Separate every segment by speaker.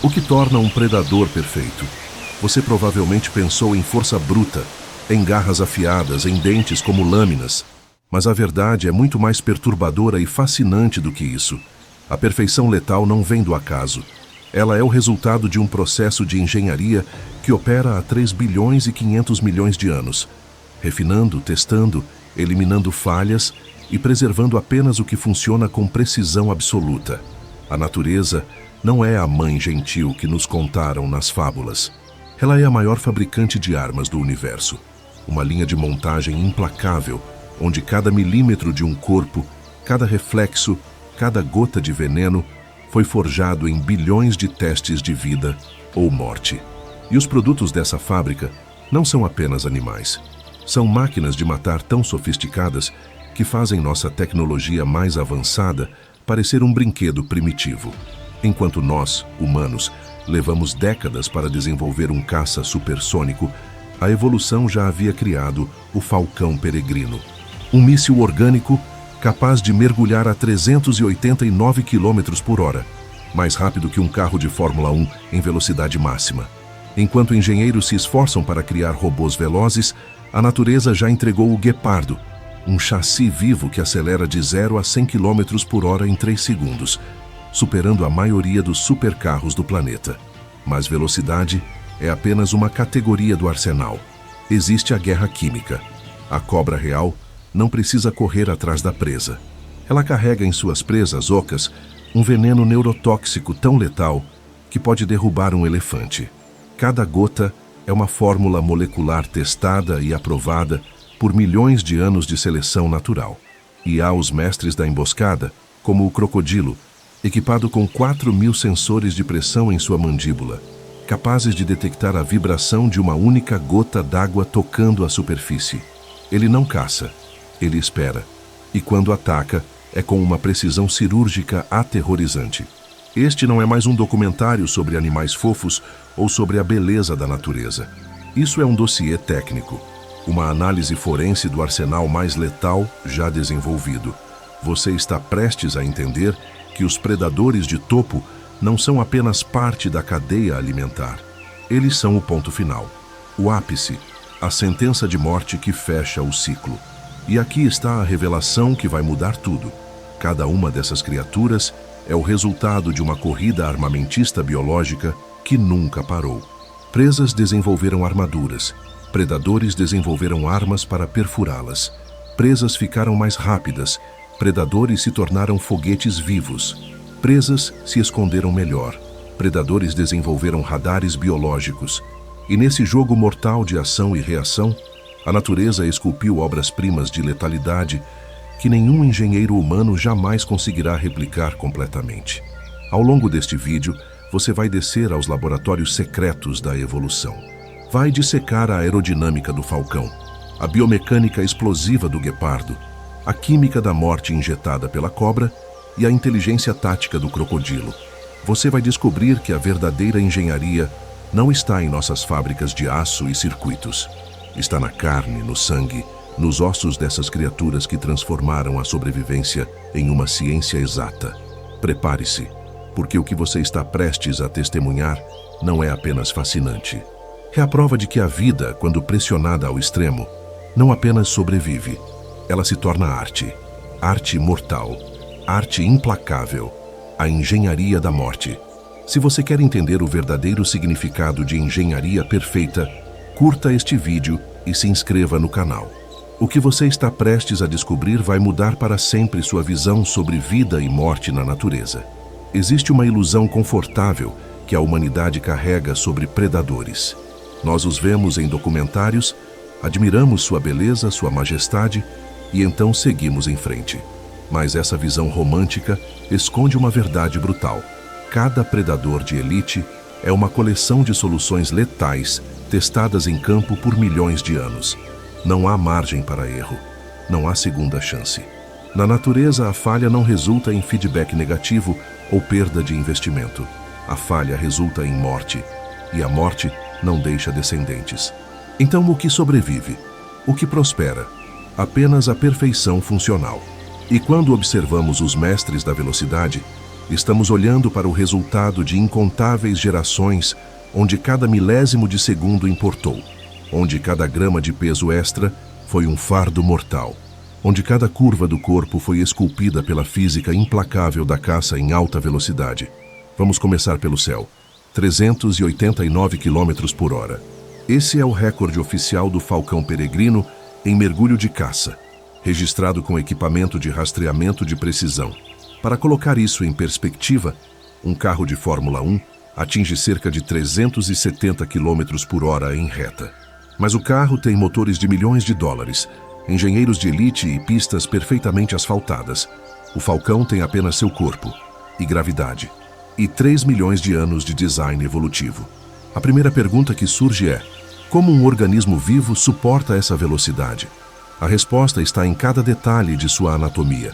Speaker 1: O que torna um predador perfeito? Você provavelmente pensou em força bruta, em garras afiadas, em dentes como lâminas. Mas a verdade é muito mais perturbadora e fascinante do que isso. A perfeição letal não vem do acaso. Ela é o resultado de um processo de engenharia que opera há 3 bilhões e 500 milhões de anos, refinando, testando, eliminando falhas e preservando apenas o que funciona com precisão absoluta. A natureza não é a mãe gentil que nos contaram nas fábulas. Ela é a maior fabricante de armas do universo. Uma linha de montagem implacável, onde cada milímetro de um corpo, cada reflexo, cada gota de veneno foi forjado em bilhões de testes de vida ou morte. E os produtos dessa fábrica não são apenas animais. São máquinas de matar tão sofisticadas que fazem nossa tecnologia mais avançada parecer um brinquedo primitivo. Enquanto nós, humanos, levamos décadas para desenvolver um caça supersônico, a evolução já havia criado o Falcão Peregrino. Um míssil orgânico capaz de mergulhar a 389 km por hora, mais rápido que um carro de Fórmula 1 em velocidade máxima. Enquanto engenheiros se esforçam para criar robôs velozes, a natureza já entregou o Guepardo, um chassi vivo que acelera de 0 a 100 km por hora em 3 segundos, superando a maioria dos supercarros do planeta. Mas velocidade é apenas uma categoria do arsenal. Existe a guerra química. A cobra real não precisa correr atrás da presa. Ela carrega em suas presas ocas um veneno neurotóxico tão letal que pode derrubar um elefante. Cada gota é uma fórmula molecular testada e aprovada por milhões de anos de seleção natural. E há os mestres da emboscada, como o crocodilo, equipado com 4.000 sensores de pressão em sua mandíbula, capazes de detectar a vibração de uma única gota d'água tocando a superfície. Ele não caça, ele espera, e quando ataca, é com uma precisão cirúrgica aterrorizante. Este não é mais um documentário sobre animais fofos ou sobre a beleza da natureza. Isso é um dossiê técnico, uma análise forense do arsenal mais letal já desenvolvido. Você está prestes a entender que os predadores de topo não são apenas parte da cadeia alimentar. Eles são o ponto final, o ápice, a sentença de morte que fecha o ciclo. E aqui está a revelação que vai mudar tudo. Cada uma dessas criaturas é o resultado de uma corrida armamentista biológica que nunca parou. Presas desenvolveram armaduras, predadores desenvolveram armas para perfurá-las. Presas ficaram mais rápidas, predadores se tornaram foguetes vivos. Presas se esconderam melhor, predadores desenvolveram radares biológicos. E nesse jogo mortal de ação e reação, a natureza esculpiu obras-primas de letalidade que nenhum engenheiro humano jamais conseguirá replicar completamente. Ao longo deste vídeo, você vai descer aos laboratórios secretos da evolução. Vai dissecar a aerodinâmica do falcão, a biomecânica explosiva do guepardo, a química da morte injetada pela cobra e a inteligência tática do crocodilo. Você vai descobrir que a verdadeira engenharia não está em nossas fábricas de aço e circuitos. Está na carne, no sangue, nos ossos dessas criaturas que transformaram a sobrevivência em uma ciência exata. Prepare-se, porque o que você está prestes a testemunhar não é apenas fascinante. É a prova de que a vida, quando pressionada ao extremo, não apenas sobrevive, ela se torna arte. Arte mortal, arte implacável, a engenharia da morte. Se você quer entender o verdadeiro significado de engenharia perfeita, curta este vídeo e se inscreva no canal. O que você está prestes a descobrir vai mudar para sempre sua visão sobre vida e morte na natureza. Existe uma ilusão confortável que a humanidade carrega sobre predadores. Nós os vemos em documentários, admiramos sua beleza, sua majestade e então seguimos em frente. Mas essa visão romântica esconde uma verdade brutal. Cada predador de elite é uma coleção de soluções letais testadas em campo por milhões de anos. Não há margem para erro. Não há segunda chance. Na natureza, a falha não resulta em feedback negativo ou perda de investimento. A falha resulta em morte. E a morte não deixa descendentes. Então, o que sobrevive? O que prospera? Apenas a perfeição funcional. E quando observamos os mestres da velocidade, Estamos olhando para o resultado de incontáveis gerações onde cada milésimo de segundo importou, onde cada grama de peso extra foi um fardo mortal, onde cada curva do corpo foi esculpida pela física implacável da caça em alta velocidade. Vamos começar pelo céu. 389 km por hora. Esse é o recorde oficial do Falcão Peregrino em mergulho de caça, registrado com equipamento de rastreamento de precisão. Para colocar isso em perspectiva, um carro de Fórmula 1 atinge cerca de 370 km por hora em reta. Mas o carro tem motores de milhões de dólares, engenheiros de elite e pistas perfeitamente asfaltadas. O Falcão tem apenas seu corpo e gravidade, e 3 milhões de anos de design evolutivo. A primeira pergunta que surge é: como um organismo vivo suporta essa velocidade? A resposta está em cada detalhe de sua anatomia.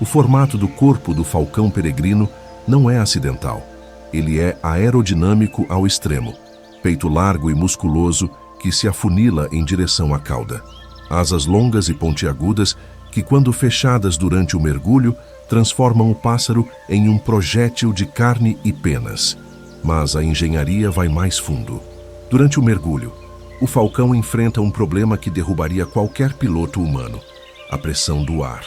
Speaker 1: O formato do corpo do Falcão Peregrino não é acidental. Ele é aerodinâmico ao extremo. Peito largo e musculoso que se afunila em direção à cauda. Asas longas e pontiagudas que, quando fechadas durante o mergulho, transformam o pássaro em um projétil de carne e penas. Mas a engenharia vai mais fundo. Durante o mergulho, o Falcão enfrenta um problema que derrubaria qualquer piloto humano: a pressão do ar.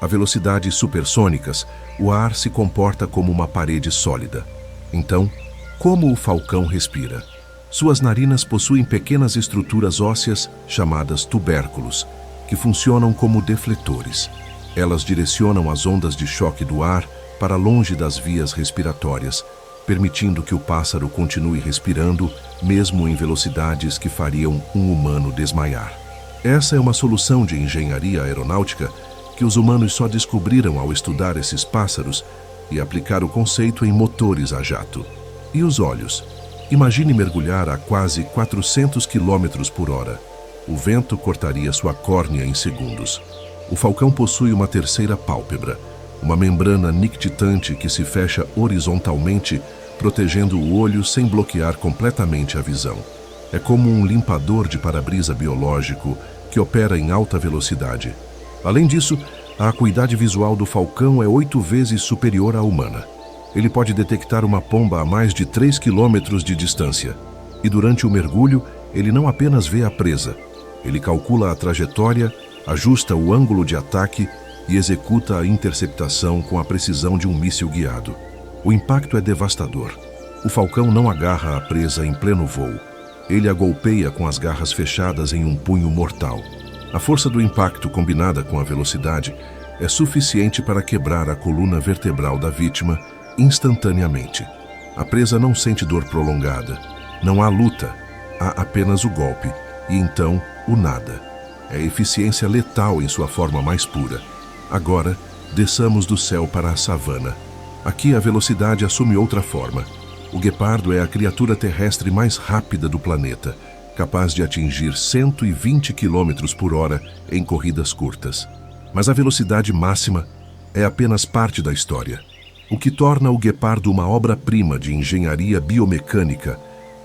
Speaker 1: A velocidades supersônicas, o ar se comporta como uma parede sólida. Então, como o Falcão respira? Suas narinas possuem pequenas estruturas ósseas chamadas tubérculos, que funcionam como defletores. Elas direcionam as ondas de choque do ar para longe das vias respiratórias, permitindo que o pássaro continue respirando, mesmo em velocidades que fariam um humano desmaiar. Essa é uma solução de engenharia aeronáutica que os humanos só descobriram ao estudar esses pássaros e aplicar o conceito em motores a jato. E os olhos? Imagine mergulhar a quase 400 km por hora. O vento cortaria sua córnea em segundos. O falcão possui uma terceira pálpebra, uma membrana nictitante que se fecha horizontalmente, protegendo o olho sem bloquear completamente a visão. É como um limpador de para-brisa biológico que opera em alta velocidade. Além disso, a acuidade visual do falcão é 8 vezes superior à humana. Ele pode detectar uma pomba a mais de 3 km de distância. E durante o mergulho, ele não apenas vê a presa. Ele calcula a trajetória, ajusta o ângulo de ataque e executa a interceptação com a precisão de um míssil guiado. O impacto é devastador. O falcão não agarra a presa em pleno voo. Ele a golpeia com as garras fechadas em um punho mortal. A força do impacto, combinada com a velocidade, é suficiente para quebrar a coluna vertebral da vítima instantaneamente. A presa não sente dor prolongada. Não há luta. Há apenas o golpe. E então, o nada. É eficiência letal em sua forma mais pura. Agora, desçamos do céu para a savana. Aqui a velocidade assume outra forma. O guepardo é a criatura terrestre mais rápida do planeta, capaz de atingir 120 km por hora em corridas curtas. Mas a velocidade máxima é apenas parte da história. O que torna o guepardo uma obra-prima de engenharia biomecânica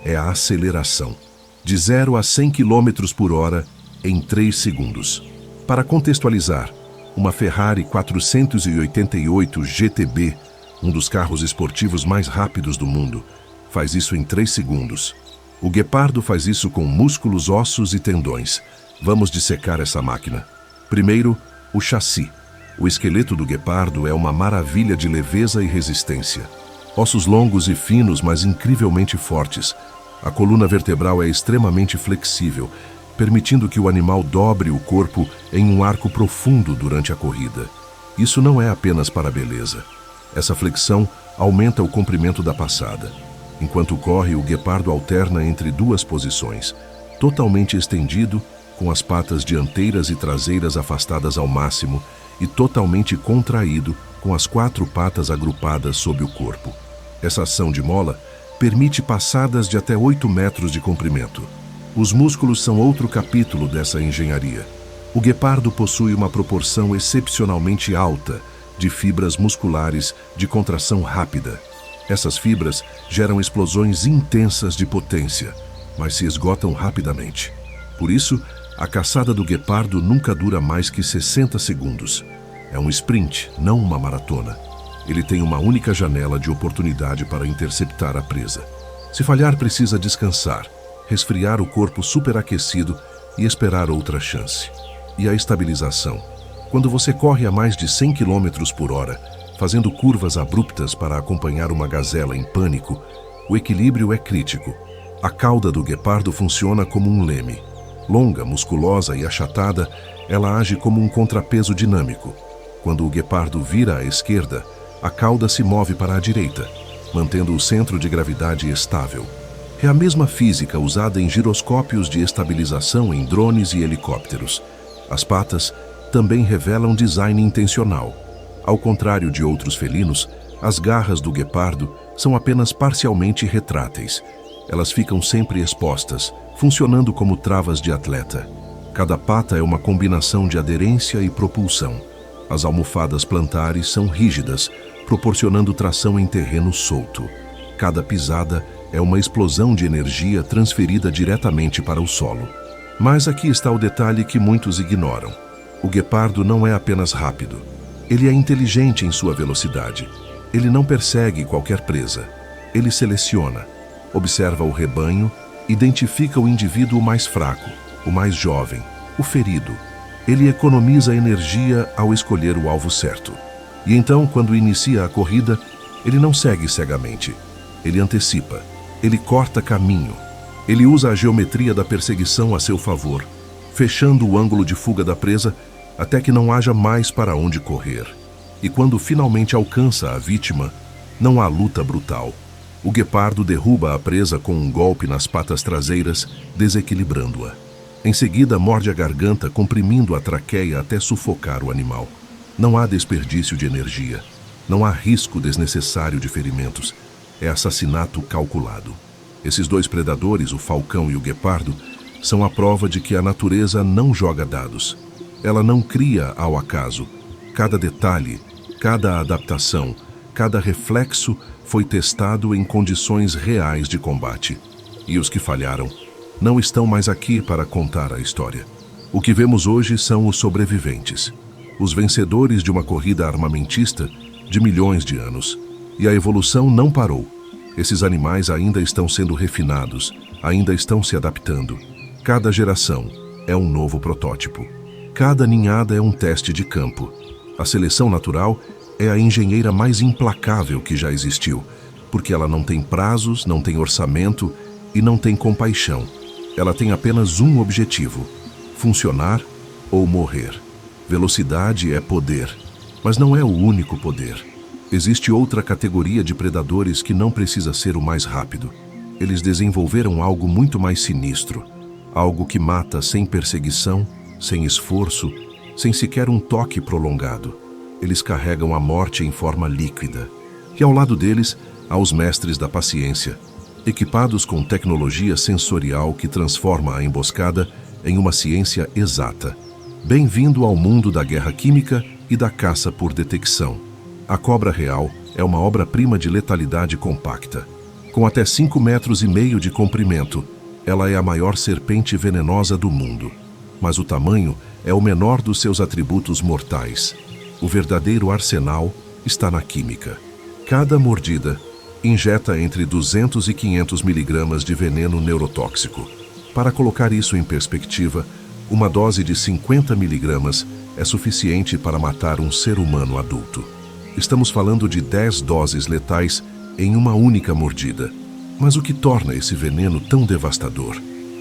Speaker 1: é a aceleração. De 0 a 100 km por hora em 3 segundos. Para contextualizar, uma Ferrari 488 GTB, um dos carros esportivos mais rápidos do mundo, faz isso em 3 segundos. O guepardo faz isso com músculos, ossos e tendões. Vamos dissecar essa máquina. Primeiro, o chassi. O esqueleto do guepardo é uma maravilha de leveza e resistência. Ossos longos e finos, mas incrivelmente fortes. A coluna vertebral é extremamente flexível, permitindo que o animal dobre o corpo em um arco profundo durante a corrida. Isso não é apenas para a beleza. Essa flexão aumenta o comprimento da passada. Enquanto corre, o guepardo alterna entre duas posições, totalmente estendido, com as patas dianteiras e traseiras afastadas ao máximo, e totalmente contraído, com as 4 patas agrupadas sob o corpo. Essa ação de mola permite passadas de até 8 metros de comprimento. Os músculos são outro capítulo dessa engenharia. O guepardo possui uma proporção excepcionalmente alta de fibras musculares de contração rápida. Essas fibras geram explosões intensas de potência, mas se esgotam rapidamente. Por isso, a caçada do guepardo nunca dura mais que 60 segundos. É um sprint, não uma maratona. Ele tem uma única janela de oportunidade para interceptar a presa. Se falhar, precisa descansar, resfriar o corpo superaquecido e esperar outra chance. E a estabilização? Quando você corre a mais de 100 km por hora, fazendo curvas abruptas para acompanhar uma gazela em pânico, o equilíbrio é crítico. A cauda do guepardo funciona como um leme. Longa, musculosa e achatada, ela age como um contrapeso dinâmico. Quando o guepardo vira à esquerda, a cauda se move para a direita, mantendo o centro de gravidade estável. É a mesma física usada em giroscópios de estabilização em drones e helicópteros. As patas também revelam design intencional. Ao contrário de outros felinos, as garras do guepardo são apenas parcialmente retráteis. Elas ficam sempre expostas, funcionando como travas de atleta. Cada pata é uma combinação de aderência e propulsão. As almofadas plantares são rígidas, proporcionando tração em terreno solto. Cada pisada é uma explosão de energia transferida diretamente para o solo. Mas aqui está o detalhe que muitos ignoram. O guepardo não é apenas rápido. Ele é inteligente em sua velocidade. Ele não persegue qualquer presa. Ele seleciona, observa o rebanho, identifica o indivíduo mais fraco, o mais jovem, o ferido. Ele economiza energia ao escolher o alvo certo. E então, quando inicia a corrida, ele não segue cegamente. Ele antecipa. Ele corta caminho. Ele usa a geometria da perseguição a seu favor, fechando o ângulo de fuga da presa até que não haja mais para onde correr. E quando finalmente alcança a vítima, não há luta brutal. O guepardo derruba a presa com um golpe nas patas traseiras, desequilibrando-a. Em seguida, morde a garganta, comprimindo a traqueia até sufocar o animal. Não há desperdício de energia. Não há risco desnecessário de ferimentos. É assassinato calculado. Esses dois predadores, o falcão e o guepardo, são a prova de que a natureza não joga dados. Ela não cria ao acaso. Cada detalhe, cada adaptação, cada reflexo foi testado em condições reais de combate. E os que falharam não estão mais aqui para contar a história. O que vemos hoje são os sobreviventes, os vencedores de uma corrida armamentista de milhões de anos. E a evolução não parou. Esses animais ainda estão sendo refinados, ainda estão se adaptando. Cada geração é um novo protótipo. Cada ninhada é um teste de campo. A seleção natural é a engenheira mais implacável que já existiu, porque ela não tem prazos, não tem orçamento e não tem compaixão. Ela tem apenas um objetivo: funcionar ou morrer. Velocidade é poder, mas não é o único poder. Existe outra categoria de predadores que não precisa ser o mais rápido. Eles desenvolveram algo muito mais sinistro, algo que mata sem perseguição, sem esforço, sem sequer um toque prolongado. Eles carregam a morte em forma líquida. E ao lado deles, há os mestres da paciência, equipados com tecnologia sensorial que transforma a emboscada em uma ciência exata. Bem-vindo ao mundo da guerra química e da caça por detecção. A cobra real é uma obra-prima de letalidade compacta. Com até 5,5 metros de comprimento, ela é a maior serpente venenosa do mundo. Mas o tamanho é o menor dos seus atributos mortais. O verdadeiro arsenal está na química. Cada mordida injeta entre 200 e 500 miligramas de veneno neurotóxico. Para colocar isso em perspectiva, uma dose de 50 miligramas é suficiente para matar um ser humano adulto. Estamos falando de 10 doses letais em uma única mordida. Mas o que torna esse veneno tão devastador?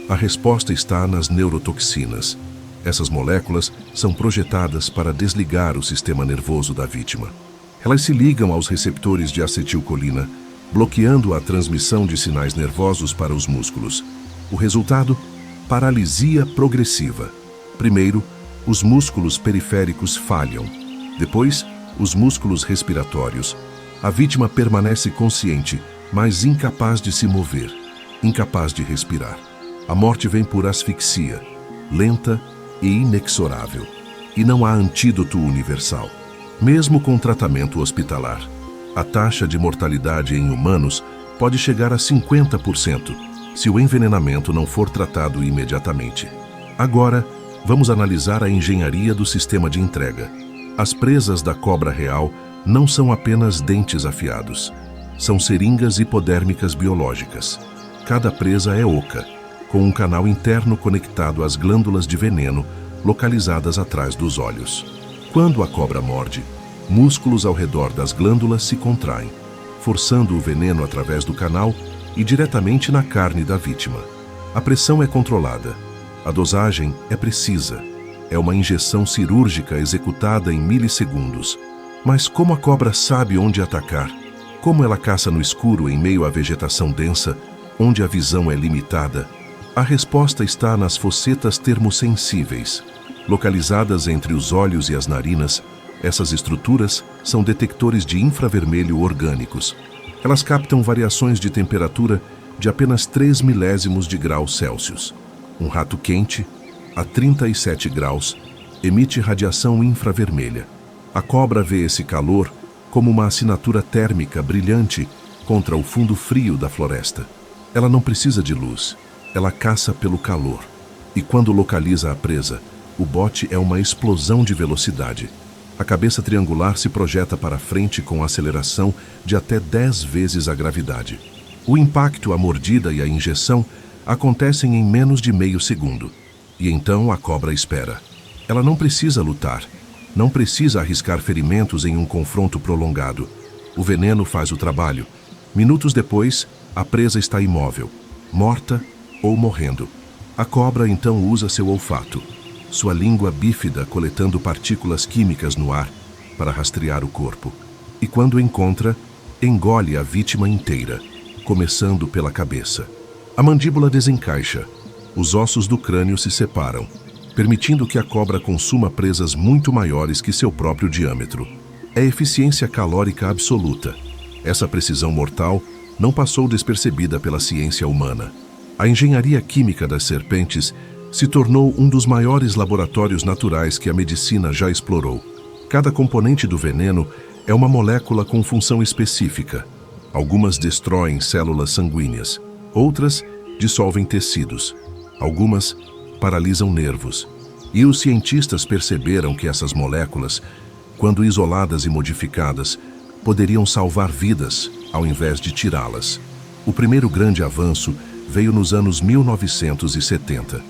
Speaker 1: A resposta está nas neurotoxinas. Essas moléculas são projetadas para desligar o sistema nervoso da vítima. Elas se ligam aos receptores de acetilcolina, bloqueando a transmissão de sinais nervosos para os músculos. O resultado? Paralisia progressiva. Primeiro, os músculos periféricos falham. Depois, os músculos respiratórios. A vítima permanece consciente, mas incapaz de se mover, incapaz de respirar. A morte vem por asfixia, lenta e inexorável. E não há antídoto universal. Mesmo com tratamento hospitalar, a taxa de mortalidade em humanos pode chegar a 50% se o envenenamento não for tratado imediatamente. Agora, vamos analisar a engenharia do sistema de entrega. As presas da cobra real não são apenas dentes afiados. São seringas hipodérmicas biológicas. Cada presa é oca, com um canal interno conectado às glândulas de veneno localizadas atrás dos olhos. Quando a cobra morde, músculos ao redor das glândulas se contraem, forçando o veneno através do canal e diretamente na carne da vítima. A pressão é controlada. A dosagem é precisa. É uma injeção cirúrgica executada em milissegundos. Mas como a cobra sabe onde atacar? Como ela caça no escuro em meio à vegetação densa, onde a visão é limitada? A resposta está nas fossetas termosensíveis. Localizadas entre os olhos e as narinas, essas estruturas são detectores de infravermelho orgânicos. Elas captam variações de temperatura de apenas 3 milésimos de graus Celsius. Um rato quente, a 37 graus, emite radiação infravermelha. A cobra vê esse calor como uma assinatura térmica brilhante contra o fundo frio da floresta. Ela não precisa de luz, ela caça pelo calor. E quando localiza a presa, o bote é uma explosão de velocidade. A cabeça triangular se projeta para frente com aceleração de até 10 vezes a gravidade. O impacto, a mordida e a injeção acontecem em menos de meio segundo. E então a cobra espera. Ela não precisa lutar. Não precisa arriscar ferimentos em um confronto prolongado. O veneno faz o trabalho. Minutos depois, a presa está imóvel, morta ou morrendo. A cobra então usa seu olfato, sua língua bífida coletando partículas químicas no ar para rastrear o corpo. E quando encontra, engole a vítima inteira, começando pela cabeça. A mandíbula desencaixa. Os ossos do crânio se separam, permitindo que a cobra consuma presas muito maiores que seu próprio diâmetro. É eficiência calórica absoluta. Essa precisão mortal não passou despercebida pela ciência humana. A engenharia química das serpentes se tornou um dos maiores laboratórios naturais que a medicina já explorou. Cada componente do veneno é uma molécula com função específica. Algumas destroem células sanguíneas, outras dissolvem tecidos, algumas paralisam nervos. E os cientistas perceberam que essas moléculas, quando isoladas e modificadas, poderiam salvar vidas ao invés de tirá-las. O primeiro grande avanço veio nos anos 1970.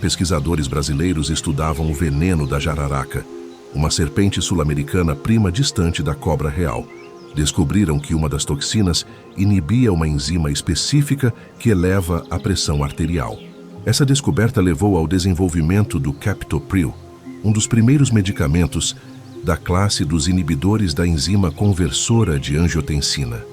Speaker 1: Pesquisadores brasileiros estudavam o veneno da jararaca, uma serpente sul-americana prima distante da cobra real. Descobriram que uma das toxinas inibia uma enzima específica que eleva a pressão arterial. Essa descoberta levou ao desenvolvimento do captopril, um dos primeiros medicamentos da classe dos inibidores da enzima conversora de angiotensina.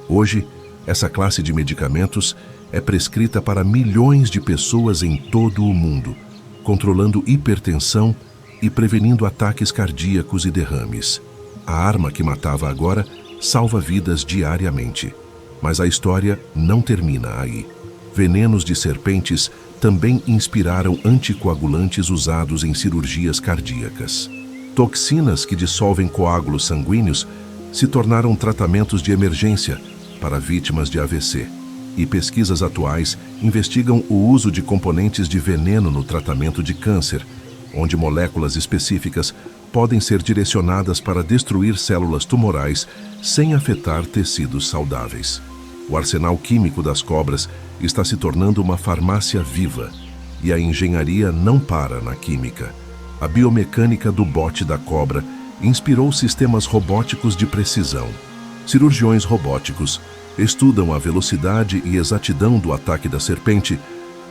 Speaker 1: Hoje, essa classe de medicamentos é prescrita para milhões de pessoas em todo o mundo, controlando hipertensão e prevenindo ataques cardíacos e derrames. A arma que matava agora salva vidas diariamente. Mas a história não termina aí. Venenos de serpentes também inspiraram anticoagulantes usados em cirurgias cardíacas. Toxinas que dissolvem coágulos sanguíneos se tornaram tratamentos de emergência para vítimas de AVC. E pesquisas atuais investigam o uso de componentes de veneno no tratamento de câncer, onde moléculas específicas podem ser direcionadas para destruir células tumorais sem afetar tecidos saudáveis. O arsenal químico das cobras está se tornando uma farmácia viva, e a engenharia não para na química. A biomecânica do bote da cobra inspirou sistemas robóticos de precisão. Cirurgiões robóticos estudam a velocidade e exatidão do ataque da serpente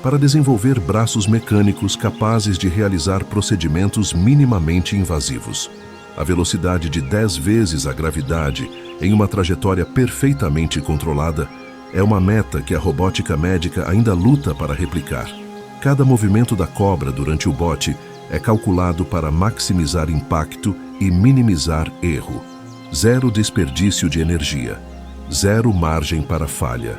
Speaker 1: para desenvolver braços mecânicos capazes de realizar procedimentos minimamente invasivos. A velocidade de 10 vezes a gravidade em uma trajetória perfeitamente controlada é uma meta que a robótica médica ainda luta para replicar. Cada movimento da cobra durante o bote é calculado para maximizar impacto e minimizar erro. Zero desperdício de energia. Zero margem para falha.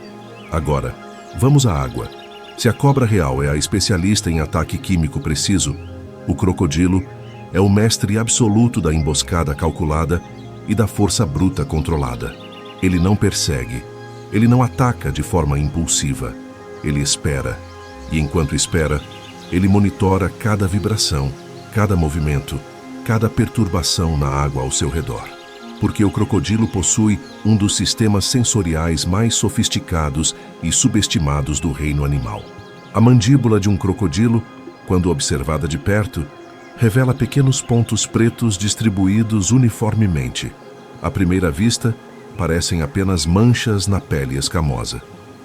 Speaker 1: Agora, vamos à água. Se a cobra real é a especialista em ataque químico preciso, o crocodilo é o mestre absoluto da emboscada calculada e da força bruta controlada. Ele não persegue, ele não ataca de forma impulsiva, ele espera. E enquanto espera, ele monitora cada vibração, cada movimento, cada perturbação na água ao seu redor. porque o crocodilo possui um dos sistemas sensoriais mais sofisticados e subestimados do reino animal. A mandíbula de um crocodilo, quando observada de perto, revela pequenos pontos pretos distribuídos uniformemente. À primeira vista, parecem apenas manchas na pele escamosa,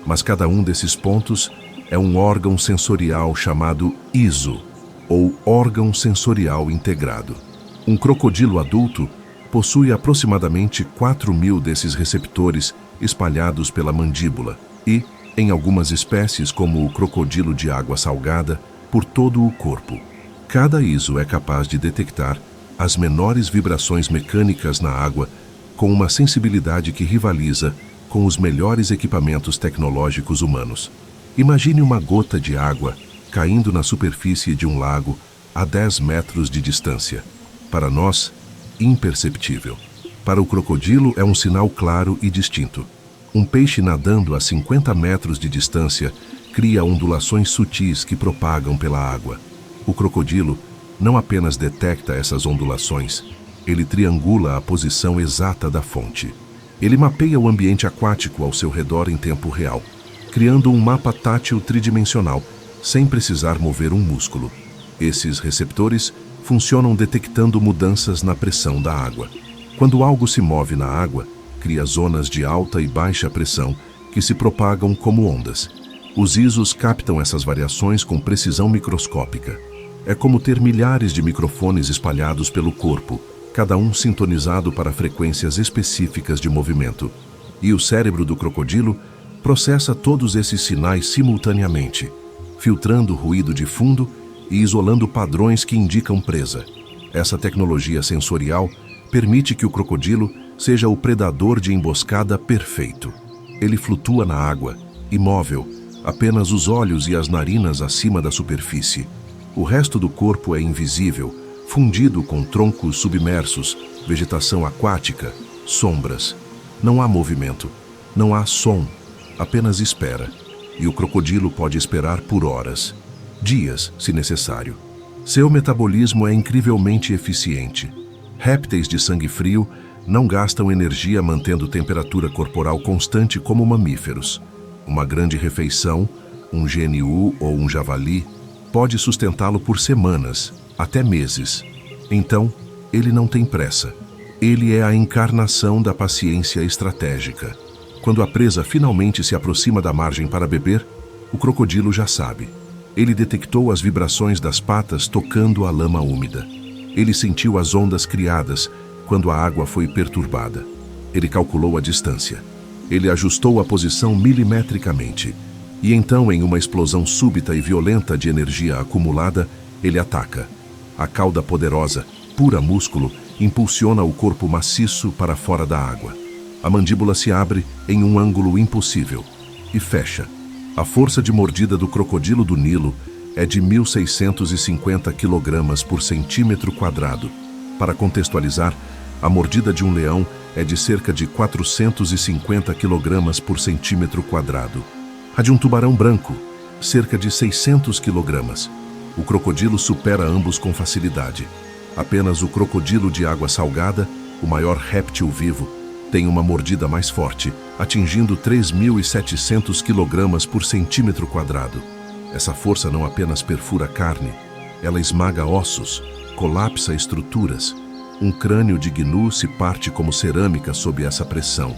Speaker 1: mas cada um desses pontos é um órgão sensorial chamado ISO, ou órgão sensorial integrado. Um crocodilo adulto possui aproximadamente 4.000 desses receptores espalhados pela mandíbula e, em algumas espécies, como o crocodilo de água salgada, por todo o corpo. Cada ISO é capaz de detectar as menores vibrações mecânicas na água com uma sensibilidade que rivaliza com os melhores equipamentos tecnológicos humanos. Imagine uma gota de água caindo na superfície de um lago a 10 metros de distância. Para nós, imperceptível. Para o crocodilo é um sinal claro e distinto. Um peixe nadando a 50 metros de distância cria ondulações sutis que propagam pela água. O crocodilo não apenas detecta essas ondulações, ele triangula a posição exata da fonte. Ele mapeia o ambiente aquático ao seu redor em tempo real, criando um mapa tátil tridimensional, sem precisar mover um músculo. Esses receptores funcionam detectando mudanças na pressão da água. Quando algo se move na água, cria zonas de alta e baixa pressão que se propagam como ondas. Os ISOs captam essas variações com precisão microscópica. É como ter milhares de microfones espalhados pelo corpo, cada um sintonizado para frequências específicas de movimento. E o cérebro do crocodilo processa todos esses sinais simultaneamente, filtrando o ruído de fundo e isolando padrões que indicam presa. Essa tecnologia sensorial permite que o crocodilo seja o predador de emboscada perfeito. Ele flutua na água, imóvel, apenas os olhos e as narinas acima da superfície. O resto do corpo é invisível, fundido com troncos submersos, vegetação aquática, sombras. Não há movimento, não há som, apenas espera. E o crocodilo pode esperar por horas, dias, se necessário. Seu metabolismo é incrivelmente eficiente. Répteis de sangue frio não gastam energia mantendo temperatura corporal constante como mamíferos. Uma grande refeição, um GNU ou um javali, pode sustentá-lo por semanas, até meses. Então, ele não tem pressa. Ele é a encarnação da paciência estratégica. Quando a presa finalmente se aproxima da margem para beber, o crocodilo já sabe. Ele detectou as vibrações das patas tocando a lama úmida. Ele sentiu as ondas criadas quando a água foi perturbada. Ele calculou a distância. Ele ajustou a posição milimetricamente. E então, em uma explosão súbita e violenta de energia acumulada, ele ataca. A cauda poderosa, pura músculo, impulsiona o corpo maciço para fora da água. A mandíbula se abre em um ângulo impossível e fecha. A força de mordida do crocodilo do Nilo é de 1.650 kg por centímetro quadrado. Para contextualizar, a mordida de um leão é de cerca de 450 kg por centímetro quadrado. A de um tubarão branco, cerca de 600 kg. O crocodilo supera ambos com facilidade. Apenas o crocodilo de água salgada, o maior réptil vivo, tem uma mordida mais forte, atingindo 3.700 kg por centímetro quadrado. Essa força não apenas perfura carne, ela esmaga ossos, colapsa estruturas. Um crânio de gnu se parte como cerâmica sob essa pressão.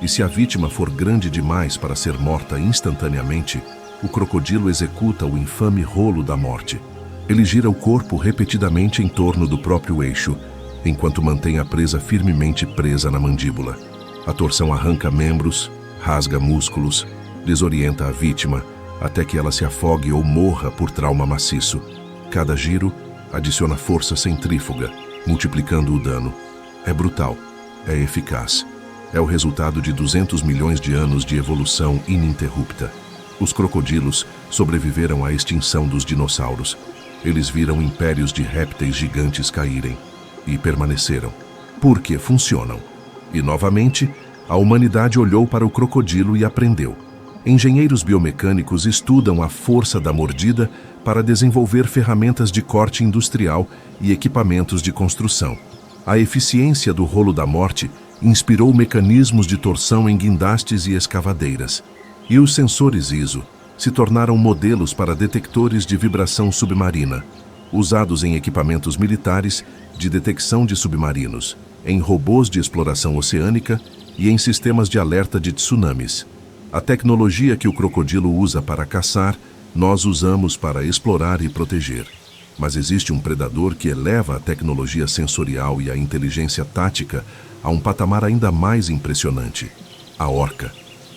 Speaker 1: E se a vítima for grande demais para ser morta instantaneamente, o crocodilo executa o infame rolo da morte. Ele gira o corpo repetidamente em torno do próprio eixo, enquanto mantém a presa firmemente presa na mandíbula. A torção arranca membros, rasga músculos, desorienta a vítima, até que ela se afogue ou morra por trauma maciço. Cada giro adiciona força centrífuga, multiplicando o dano. É brutal, é eficaz. É o resultado de 200 milhões de anos de evolução ininterrupta. Os crocodilos sobreviveram à extinção dos dinossauros. Eles viram impérios de répteis gigantes caírem e permaneceram, porque funcionam. E, novamente, a humanidade olhou para o crocodilo e aprendeu. Engenheiros biomecânicos estudam a força da mordida para desenvolver ferramentas de corte industrial e equipamentos de construção. A eficiência do rolo da morte inspirou mecanismos de torção em guindastes e escavadeiras. E os sensores ISO se tornaram modelos para detectores de vibração submarina, usados em equipamentos militares de detecção de submarinos, em robôs de exploração oceânica e em sistemas de alerta de tsunamis. A tecnologia que o crocodilo usa para caçar, nós usamos para explorar e proteger. Mas existe um predador que eleva a tecnologia sensorial e a inteligência tática a um patamar ainda mais impressionante: a orca.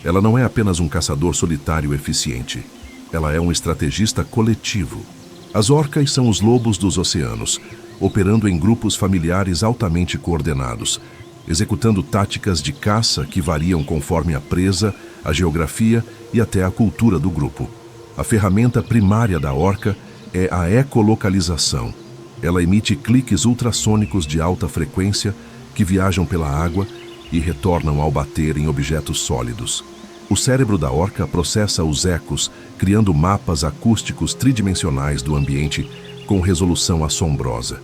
Speaker 1: Ela não é apenas um caçador solitário eficiente. Ela é um estrategista coletivo. As orcas são os lobos dos oceanos, operando em grupos familiares altamente coordenados, executando táticas de caça que variam conforme a presa, a geografia e até a cultura do grupo. A ferramenta primária da orca é a ecolocalização. Ela emite cliques ultrassônicos de alta frequência que viajam pela água e retornam ao bater em objetos sólidos. O cérebro da orca processa os ecos, criando mapas acústicos tridimensionais do ambiente com resolução assombrosa.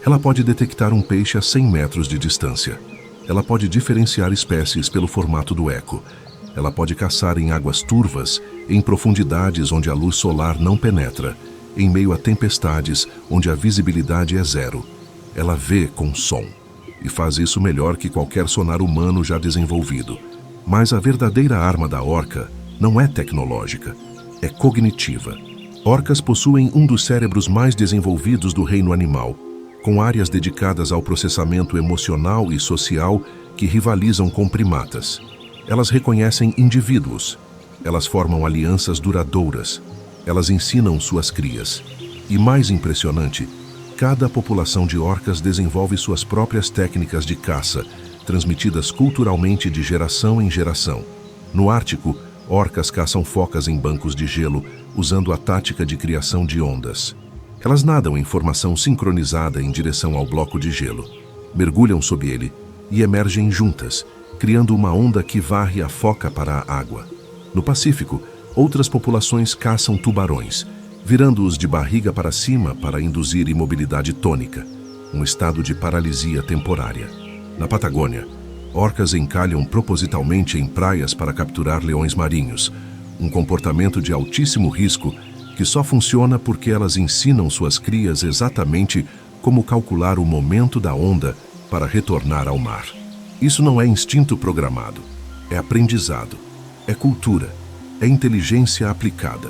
Speaker 1: Ela pode detectar um peixe a 100 metros de distância. Ela pode diferenciar espécies pelo formato do eco. Ela pode caçar em águas turvas, em profundidades onde a luz solar não penetra, em meio a tempestades onde a visibilidade é zero. Ela vê com som, e faz isso melhor que qualquer sonar humano já desenvolvido. Mas a verdadeira arma da orca não é tecnológica, é cognitiva. Orcas possuem um dos cérebros mais desenvolvidos do reino animal, com áreas dedicadas ao processamento emocional e social que rivalizam com primatas. Elas reconhecem indivíduos, elas formam alianças duradouras, elas ensinam suas crias. E mais impressionante, cada população de orcas desenvolve suas próprias técnicas de caça, transmitidas culturalmente de geração em geração. No Ártico, orcas caçam focas em bancos de gelo, usando a tática de criação de ondas. Elas nadam em formação sincronizada em direção ao bloco de gelo, mergulham sob ele e emergem juntas, criando uma onda que varre a foca para a água. No Pacífico, outras populações caçam tubarões, virando-os de barriga para cima para induzir imobilidade tônica, um estado de paralisia temporária. Na Patagônia, orcas encalham propositalmente em praias para capturar leões marinhos, um comportamento de altíssimo risco que só funciona porque elas ensinam suas crias exatamente como calcular o momento da onda para retornar ao mar. Isso não é instinto programado, é aprendizado, é cultura, é inteligência aplicada.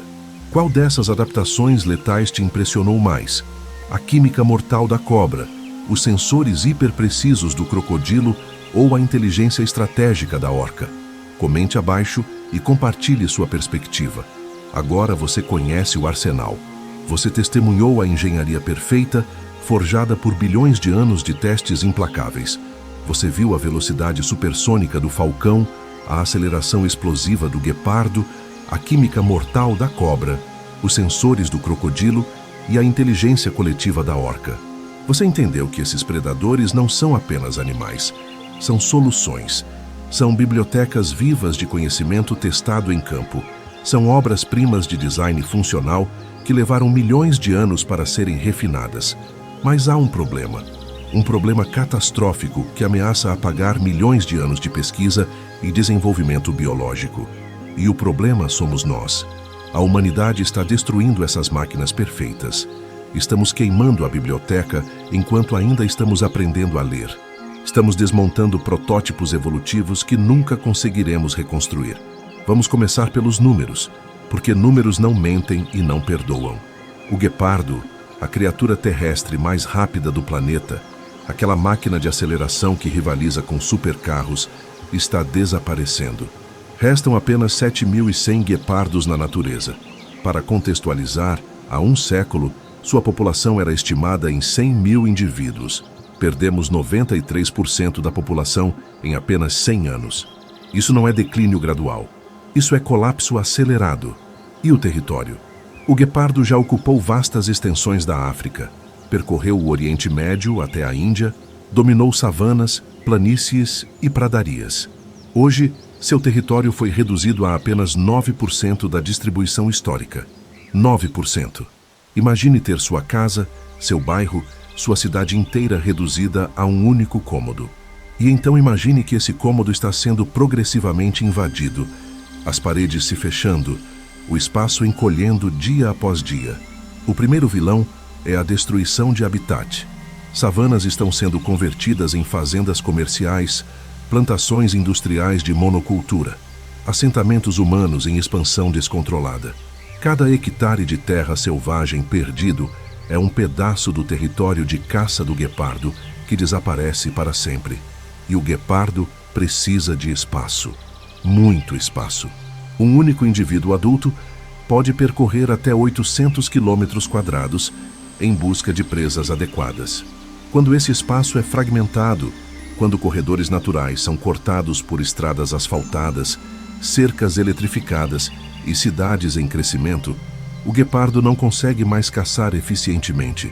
Speaker 1: Qual dessas adaptações letais te impressionou mais? A química mortal da cobra, os sensores hiperprecisos do crocodilo ou a inteligência estratégica da orca? Comente abaixo e compartilhe sua perspectiva. Agora você conhece o arsenal. Você testemunhou a engenharia perfeita, forjada por bilhões de anos de testes implacáveis. Você viu a velocidade supersônica do falcão, a aceleração explosiva do guepardo, a química mortal da cobra, os sensores do crocodilo e a inteligência coletiva da orca. Você entendeu que esses predadores não são apenas animais, são soluções, são bibliotecas vivas de conhecimento testado em campo, são obras-primas de design funcional que levaram milhões de anos para serem refinadas. Mas há um problema catastrófico que ameaça apagar milhões de anos de pesquisa e desenvolvimento biológico. E o problema somos nós. A humanidade está destruindo essas máquinas perfeitas. Estamos queimando a biblioteca enquanto ainda estamos aprendendo a ler. Estamos desmontando protótipos evolutivos que nunca conseguiremos reconstruir. Vamos começar pelos números, porque números não mentem e não perdoam. O guepardo, a criatura terrestre mais rápida do planeta, aquela máquina de aceleração que rivaliza com supercarros, está desaparecendo. Restam apenas 7.100 guepardos na natureza. Para contextualizar, há um século, sua população era estimada em 100 mil indivíduos. Perdemos 93% da população em apenas 100 anos. Isso não é declínio gradual. Isso é colapso acelerado. E o território? O guepardo já ocupou vastas extensões da África, percorreu o Oriente Médio até a Índia, dominou savanas, planícies e pradarias. Hoje, seu território foi reduzido a apenas 9% da distribuição histórica. 9%. Imagine ter sua casa, seu bairro, sua cidade inteira reduzida a um único cômodo. E então imagine que esse cômodo está sendo progressivamente invadido, as paredes se fechando, o espaço encolhendo dia após dia. O primeiro vilão é a destruição de habitat. Savanas estão sendo convertidas em fazendas comerciais, plantações industriais de monocultura, assentamentos humanos em expansão descontrolada. Cada hectare de terra selvagem perdido é um pedaço do território de caça do guepardo que desaparece para sempre. E o guepardo precisa de espaço, muito espaço. Um único indivíduo adulto pode percorrer até 800 quilômetros quadrados em busca de presas adequadas. Quando esse espaço é fragmentado, quando corredores naturais são cortados por estradas asfaltadas, cercas eletrificadas e cidades em crescimento, o guepardo não consegue mais caçar eficientemente.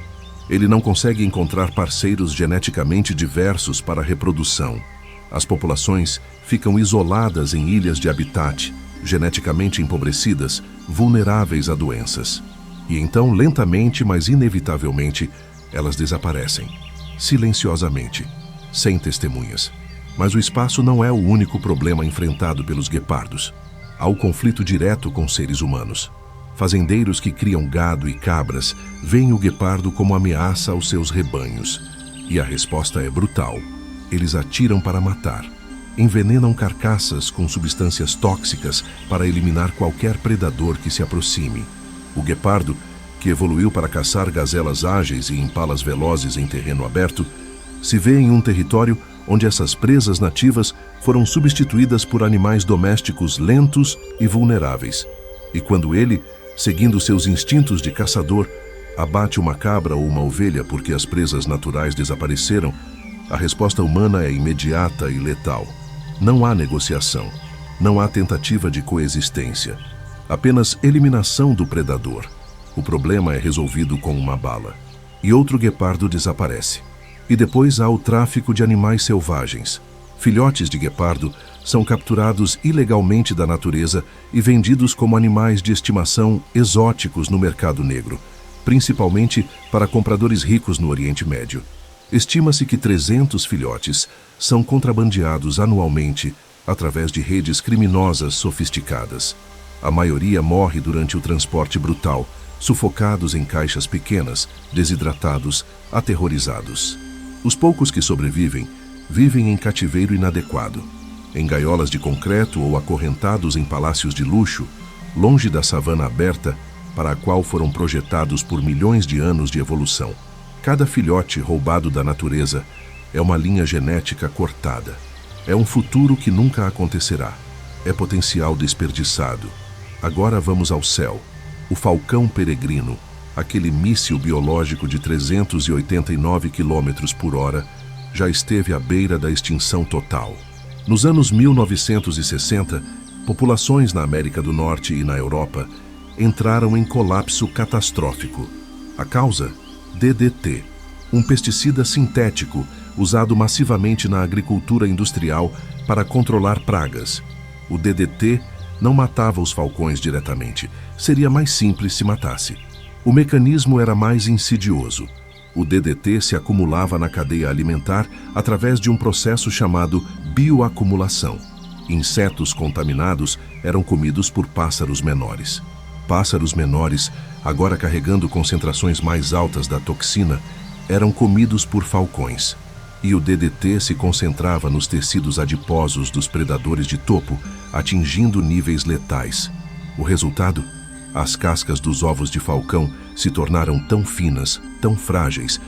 Speaker 1: Ele não consegue encontrar parceiros geneticamente diversos para a reprodução. As populações ficam isoladas em ilhas de habitat, geneticamente empobrecidas, vulneráveis a doenças. E então, lentamente, mas inevitavelmente, elas desaparecem, silenciosamente, sem testemunhas. Mas o espaço não é o único problema enfrentado pelos guepardos. Há o conflito direto com seres humanos. Fazendeiros que criam gado e cabras veem o guepardo como ameaça aos seus rebanhos. E a resposta é brutal. Eles atiram para matar. Envenenam carcaças com substâncias tóxicas para eliminar qualquer predador que se aproxime. O guepardo, que evoluiu para caçar gazelas ágeis e impalas velozes em terreno aberto, se vê em um território onde essas presas nativas foram substituídas por animais domésticos lentos e vulneráveis. E quando ele, seguindo seus instintos de caçador, abate uma cabra ou uma ovelha porque as presas naturais desapareceram, a resposta humana é imediata e letal. Não há negociação, não há tentativa de coexistência, apenas eliminação do predador. O problema é resolvido com uma bala. E outro guepardo desaparece. E depois há o tráfico de animais selvagens. Filhotes de guepardo são capturados ilegalmente da natureza e vendidos como animais de estimação exóticos no mercado negro, principalmente para compradores ricos no Oriente Médio. Estima-se que 300 filhotes são contrabandeados anualmente através de redes criminosas sofisticadas. A maioria morre durante o transporte brutal, sufocados em caixas pequenas, desidratados, aterrorizados. Os poucos que sobrevivem vivem em cativeiro inadequado, em gaiolas de concreto ou acorrentados em palácios de luxo, longe da savana aberta para a qual foram projetados por milhões de anos de evolução. Cada filhote roubado da natureza é uma linha genética cortada. É um futuro que nunca acontecerá. É potencial desperdiçado. Agora vamos ao céu. O falcão peregrino, aquele míssil biológico de 389 km por hora, já esteve à beira da extinção total. Nos anos 1960, populações na América do Norte e na Europa entraram em colapso catastrófico. A causa? DDT, um pesticida sintético usado massivamente na agricultura industrial para controlar pragas. O DDT não matava os falcões diretamente, seria mais simples se matasse. O mecanismo era mais insidioso. O DDT se acumulava na cadeia alimentar através de um processo chamado bioacumulação. Insetos contaminados eram comidos por pássaros menores. Pássaros menores, agora carregando concentrações mais altas da toxina, eram comidos por falcões. E o DDT se concentrava nos tecidos adiposos dos predadores de topo, atingindo níveis letais. O resultado? As cascas dos ovos de falcão se tornaram tão finas, tão frágeis,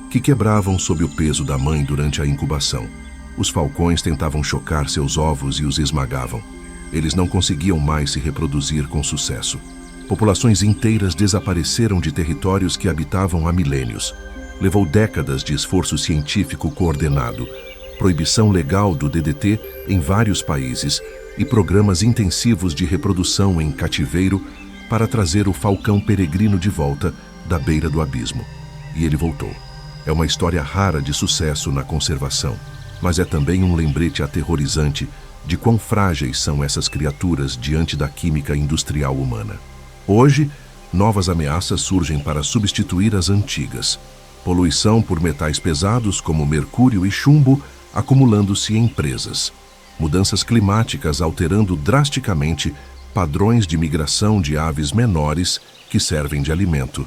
Speaker 1: que quebravam sob o peso da mãe durante a incubação. Os falcões tentavam chocar seus ovos e os esmagavam. Eles não conseguiam mais se reproduzir com sucesso. Populações inteiras desapareceram de territórios que habitavam há milênios. Levou décadas de esforço científico coordenado, proibição legal do DDT em vários países e programas intensivos de reprodução em cativeiro para trazer o falcão peregrino de volta da beira do abismo. E ele voltou. É uma história rara de sucesso na conservação, mas é também um lembrete aterrorizante de quão frágeis são essas criaturas diante da química industrial humana. Hoje, novas ameaças surgem para substituir as antigas. Poluição por metais pesados como mercúrio e chumbo acumulando-se em presas. Mudanças climáticas alterando drasticamente padrões de migração de aves menores que servem de alimento.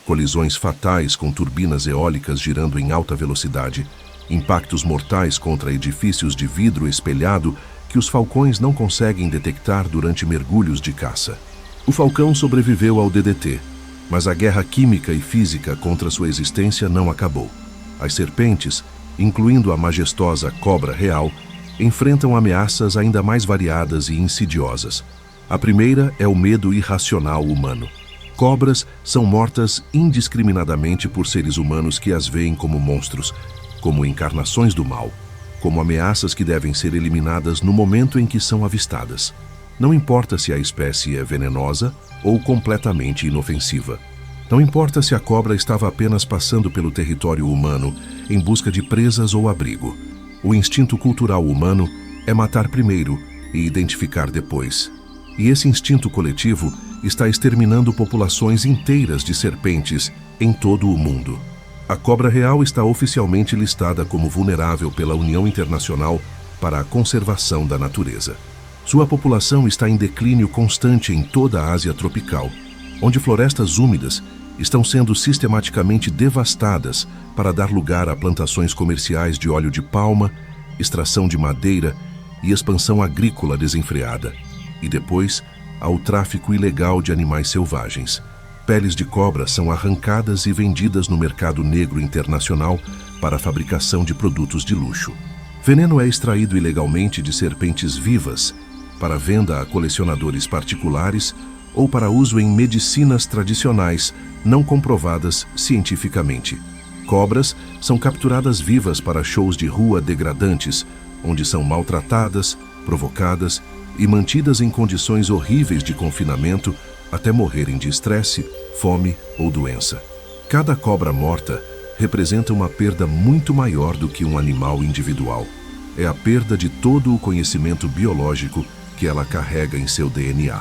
Speaker 1: Colisões fatais com turbinas eólicas girando em alta velocidade. Impactos mortais contra edifícios de vidro espelhado que os falcões não conseguem detectar durante mergulhos de caça. O falcão sobreviveu ao DDT, mas a guerra química e física contra sua existência não acabou. As serpentes, incluindo a majestosa cobra real, enfrentam ameaças ainda mais variadas e insidiosas. A primeira é o medo irracional humano. Cobras são mortas indiscriminadamente por seres humanos que as veem como monstros, como encarnações do mal, como ameaças que devem ser eliminadas no momento em que são avistadas. Não importa se a espécie é venenosa ou completamente inofensiva. Não importa se a cobra estava apenas passando pelo território humano em busca de presas ou abrigo. O instinto cultural humano é matar primeiro e identificar depois. E esse instinto coletivo está exterminando populações inteiras de serpentes em todo o mundo. A cobra real está oficialmente listada como vulnerável pela União Internacional para a Conservação da Natureza. Sua população está em declínio constante em toda a Ásia tropical, onde florestas úmidas estão sendo sistematicamente devastadas para dar lugar a plantações comerciais de óleo de palma, extração de madeira e expansão agrícola desenfreada. E depois, ao tráfico ilegal de animais selvagens. Peles de cobra são arrancadas e vendidas no mercado negro internacional para a fabricação de produtos de luxo. Veneno é extraído ilegalmente de serpentes vivas para venda a colecionadores particulares ou para uso em medicinas tradicionais não comprovadas cientificamente. Cobras são capturadas vivas para shows de rua degradantes, onde são maltratadas, provocadas e mantidas em condições horríveis de confinamento até morrerem de estresse, fome ou doença. Cada cobra morta representa uma perda muito maior do que um animal individual. É a perda de todo o conhecimento biológico que ela carrega em seu DNA.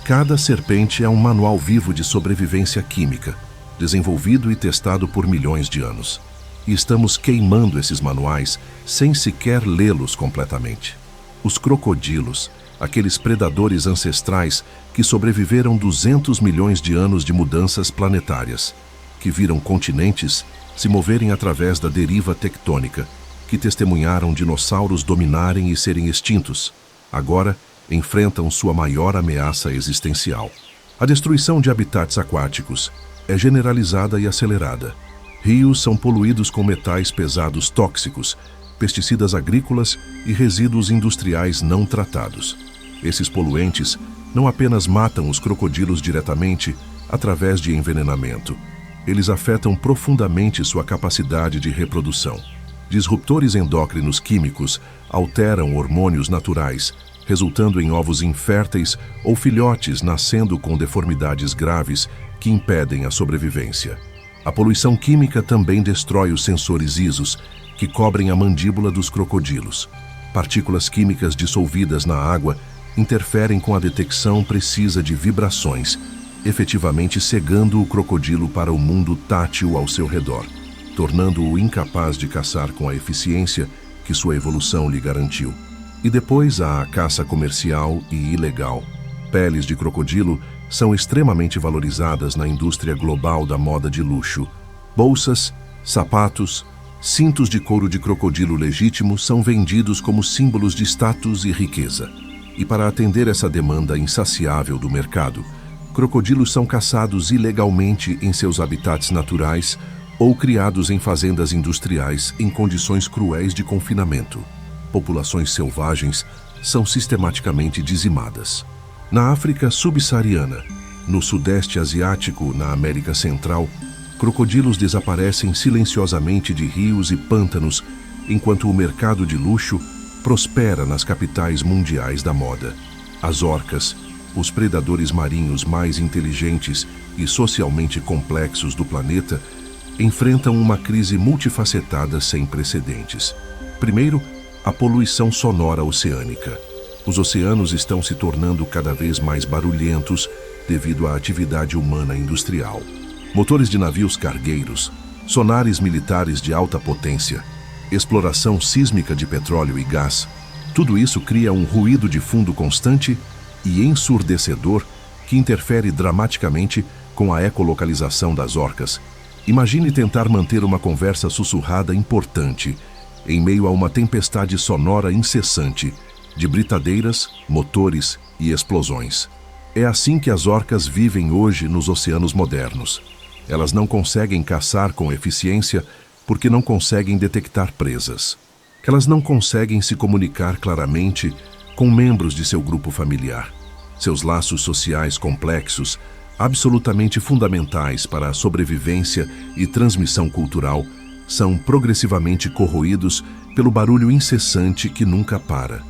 Speaker 1: Cada serpente é um manual vivo de sobrevivência química, desenvolvido e testado por milhões de anos. E estamos queimando esses manuais sem sequer lê-los completamente. Os crocodilos, aqueles predadores ancestrais que sobreviveram 200 milhões de anos de mudanças planetárias, que viram continentes se moverem através da deriva tectônica, que testemunharam dinossauros dominarem e serem extintos, agora enfrentam sua maior ameaça existencial. A destruição de habitats aquáticos é generalizada e acelerada. Rios são poluídos com metais pesados tóxicos, pesticidas agrícolas e resíduos industriais não tratados. Esses poluentes não apenas matam os crocodilos diretamente através de envenenamento, eles afetam profundamente sua capacidade de reprodução. Disruptores endócrinos químicos alteram hormônios naturais, resultando em ovos inférteis ou filhotes nascendo com deformidades graves que impedem a sobrevivência. A poluição química também destrói os sensores ISOs, que cobrem a mandíbula dos crocodilos. Partículas químicas dissolvidas na água interferem com a detecção precisa de vibrações, efetivamente cegando o crocodilo para o mundo tátil ao seu redor, tornando-o incapaz de caçar com a eficiência que sua evolução lhe garantiu. E depois há a caça comercial e ilegal. Peles de crocodilo são extremamente valorizadas na indústria global da moda de luxo. Bolsas, sapatos, cintos de couro de crocodilo legítimo são vendidos como símbolos de status e riqueza. E para atender essa demanda insaciável do mercado, crocodilos são caçados ilegalmente em seus habitats naturais ou criados em fazendas industriais em condições cruéis de confinamento. Populações selvagens são sistematicamente dizimadas. Na África subsaariana, no Sudeste Asiático, na América Central, crocodilos desaparecem silenciosamente de rios e pântanos, enquanto o mercado de luxo prospera nas capitais mundiais da moda. As orcas, os predadores marinhos mais inteligentes e socialmente complexos do planeta, enfrentam uma crise multifacetada sem precedentes. Primeiro, a poluição sonora oceânica. Os oceanos estão se tornando cada vez mais barulhentos devido à atividade humana industrial. Motores de navios cargueiros, sonares militares de alta potência, exploração sísmica de petróleo e gás. Tudo isso cria um ruído de fundo constante e ensurdecedor que interfere dramaticamente com a ecolocalização das orcas. Imagine tentar manter uma conversa sussurrada importante em meio a uma tempestade sonora incessante de britadeiras, motores e explosões. É assim que as orcas vivem hoje nos oceanos modernos. Elas não conseguem caçar com eficiência porque não conseguem detectar presas. Elas não conseguem se comunicar claramente com membros de seu grupo familiar. Seus laços sociais complexos, absolutamente fundamentais para a sobrevivência e transmissão cultural, são progressivamente corroídos pelo barulho incessante que nunca para.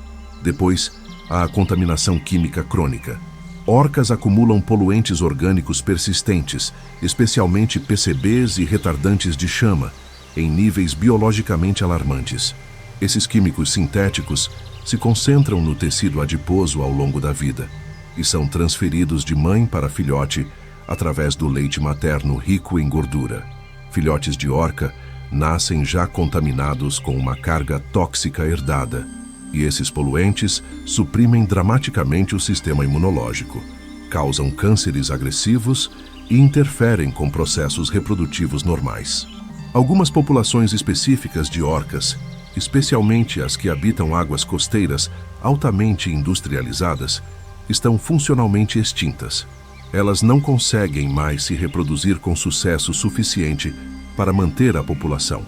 Speaker 1: Depois, há a contaminação química crônica. Orcas acumulam poluentes orgânicos persistentes, especialmente PCBs e retardantes de chama, em níveis biologicamente alarmantes. Esses químicos sintéticos se concentram no tecido adiposo ao longo da vida e são transferidos de mãe para filhote através do leite materno rico em gordura. Filhotes de orca nascem já contaminados com uma carga tóxica herdada, e esses poluentes suprimem dramaticamente o sistema imunológico, causam cânceres agressivos e interferem com processos reprodutivos normais. Algumas populações específicas de orcas, especialmente as que habitam águas costeiras altamente industrializadas, estão funcionalmente extintas. Elas não conseguem mais se reproduzir com sucesso suficiente para manter a população.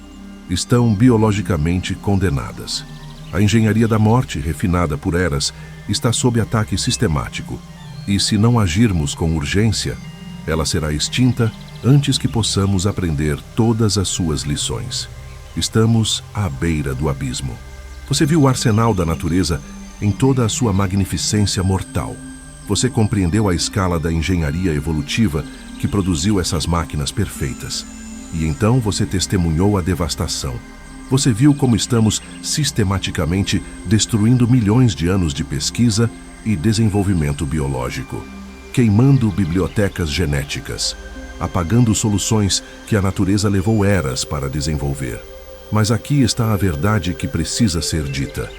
Speaker 1: Estão biologicamente condenadas. A engenharia da morte, refinada por eras, está sob ataque sistemático. E se não agirmos com urgência, ela será extinta antes que possamos aprender todas as suas lições. Estamos à beira do abismo. Você viu o arsenal da natureza em toda a sua magnificência mortal. Você compreendeu a escala da engenharia evolutiva que produziu essas máquinas perfeitas. E então você testemunhou a devastação. Você viu como estamos sistematicamente destruindo milhões de anos de pesquisa e desenvolvimento biológico, queimando bibliotecas genéticas, apagando soluções que a natureza levou eras para desenvolver. Mas aqui está a verdade que precisa ser dita,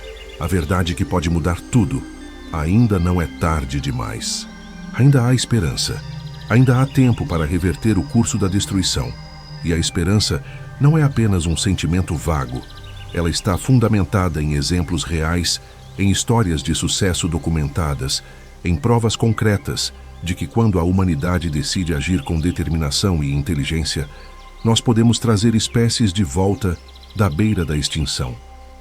Speaker 1: a verdade que pode mudar tudo. Ainda não é tarde demais. Ainda há esperança. Ainda há tempo para reverter o curso da destruição. E a esperança não é apenas um sentimento vago. Ela está fundamentada em exemplos reais, em histórias de sucesso documentadas, em provas concretas de que quando a humanidade decide agir com determinação e inteligência, nós podemos trazer espécies de volta da beira da extinção.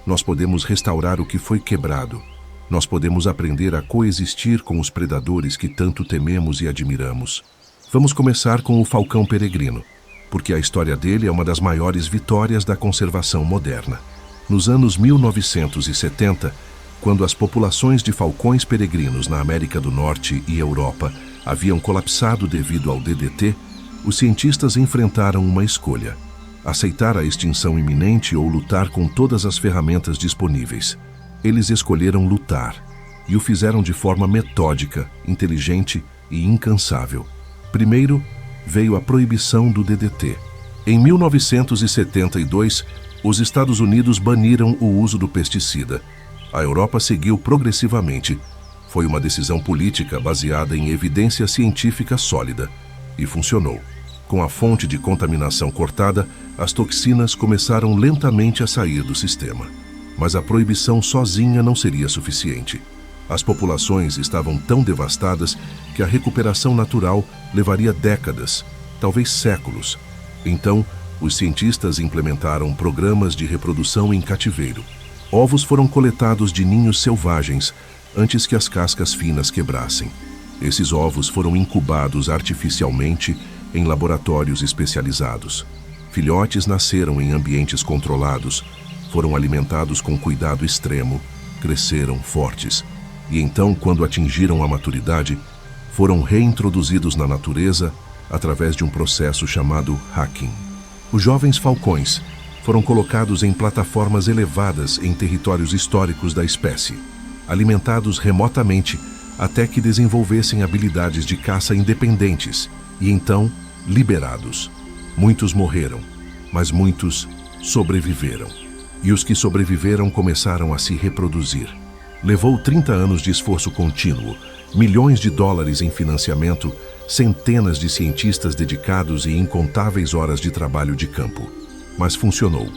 Speaker 1: Nós podemos restaurar o que foi quebrado. Nós podemos aprender a coexistir com os predadores que tanto tememos e admiramos. Vamos começar com o falcão peregrino, porque a história dele é uma das maiores vitórias da conservação moderna. Nos anos 1970, quando as populações de falcões peregrinos na América do Norte e Europa haviam colapsado devido ao DDT, os cientistas enfrentaram uma escolha: aceitar a extinção iminente ou lutar com todas as ferramentas disponíveis. Eles escolheram lutar, e o fizeram de forma metódica, inteligente e incansável. Primeiro, veio a proibição do DDT. Em 1972, os Estados Unidos baniram o uso do pesticida. A Europa seguiu progressivamente. Foi uma decisão política baseada em evidência científica sólida. E funcionou. Com a fonte de contaminação cortada, as toxinas começaram lentamente a sair do sistema. Mas a proibição sozinha não seria suficiente. As populações estavam tão devastadas que a recuperação natural levaria décadas, talvez séculos. Então, os cientistas implementaram programas de reprodução em cativeiro. Ovos foram coletados de ninhos selvagens antes que as cascas finas quebrassem. Esses ovos foram incubados artificialmente em laboratórios especializados. Filhotes nasceram em ambientes controlados, foram alimentados com cuidado extremo, cresceram fortes. E então, quando atingiram a maturidade, foram reintroduzidos na natureza através de um processo chamado hacking. Os jovens falcões foram colocados em plataformas elevadas em territórios históricos da espécie, alimentados remotamente até que desenvolvessem habilidades de caça independentes e então liberados. Muitos morreram, mas muitos sobreviveram. e os que sobreviveram começaram a se reproduzir. Levou 30 anos de esforço contínuo, milhões de dólares em financiamento, centenas de cientistas dedicados e incontáveis horas de trabalho de campo. Mas funcionou.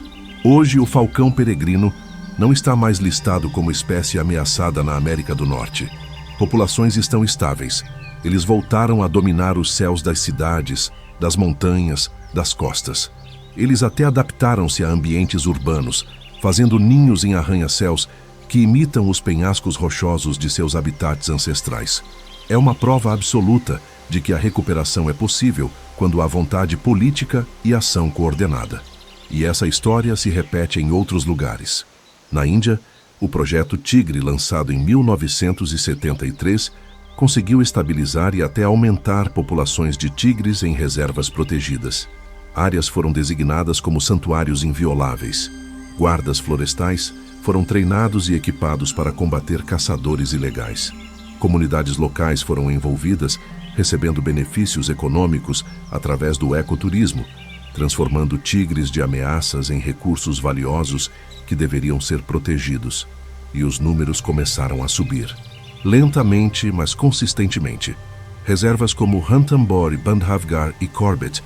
Speaker 1: Hoje, o falcão peregrino não está mais listado como espécie ameaçada na América do Norte. Populações estão estáveis. Eles voltaram a dominar os céus das cidades, das montanhas, das costas. Eles até adaptaram-se a ambientes urbanos, fazendo ninhos em arranha-céus que imitam os penhascos rochosos de seus habitats ancestrais. É uma prova absoluta de que a recuperação é possível quando há vontade política e ação coordenada. E essa história se repete em outros lugares. Na Índia, o projeto Tigre, lançado em 1973, conseguiu estabilizar e até aumentar populações de tigres em reservas protegidas. Áreas foram designadas como santuários invioláveis. Guardas florestais foram treinados e equipados para combater caçadores ilegais. Comunidades locais foram envolvidas, recebendo benefícios econômicos através do ecoturismo, transformando tigres de ameaças em recursos valiosos que deveriam ser protegidos. E os números começaram a subir. Lentamente, mas consistentemente. Reservas como Ranthambore, Bandhavgarh e Corbett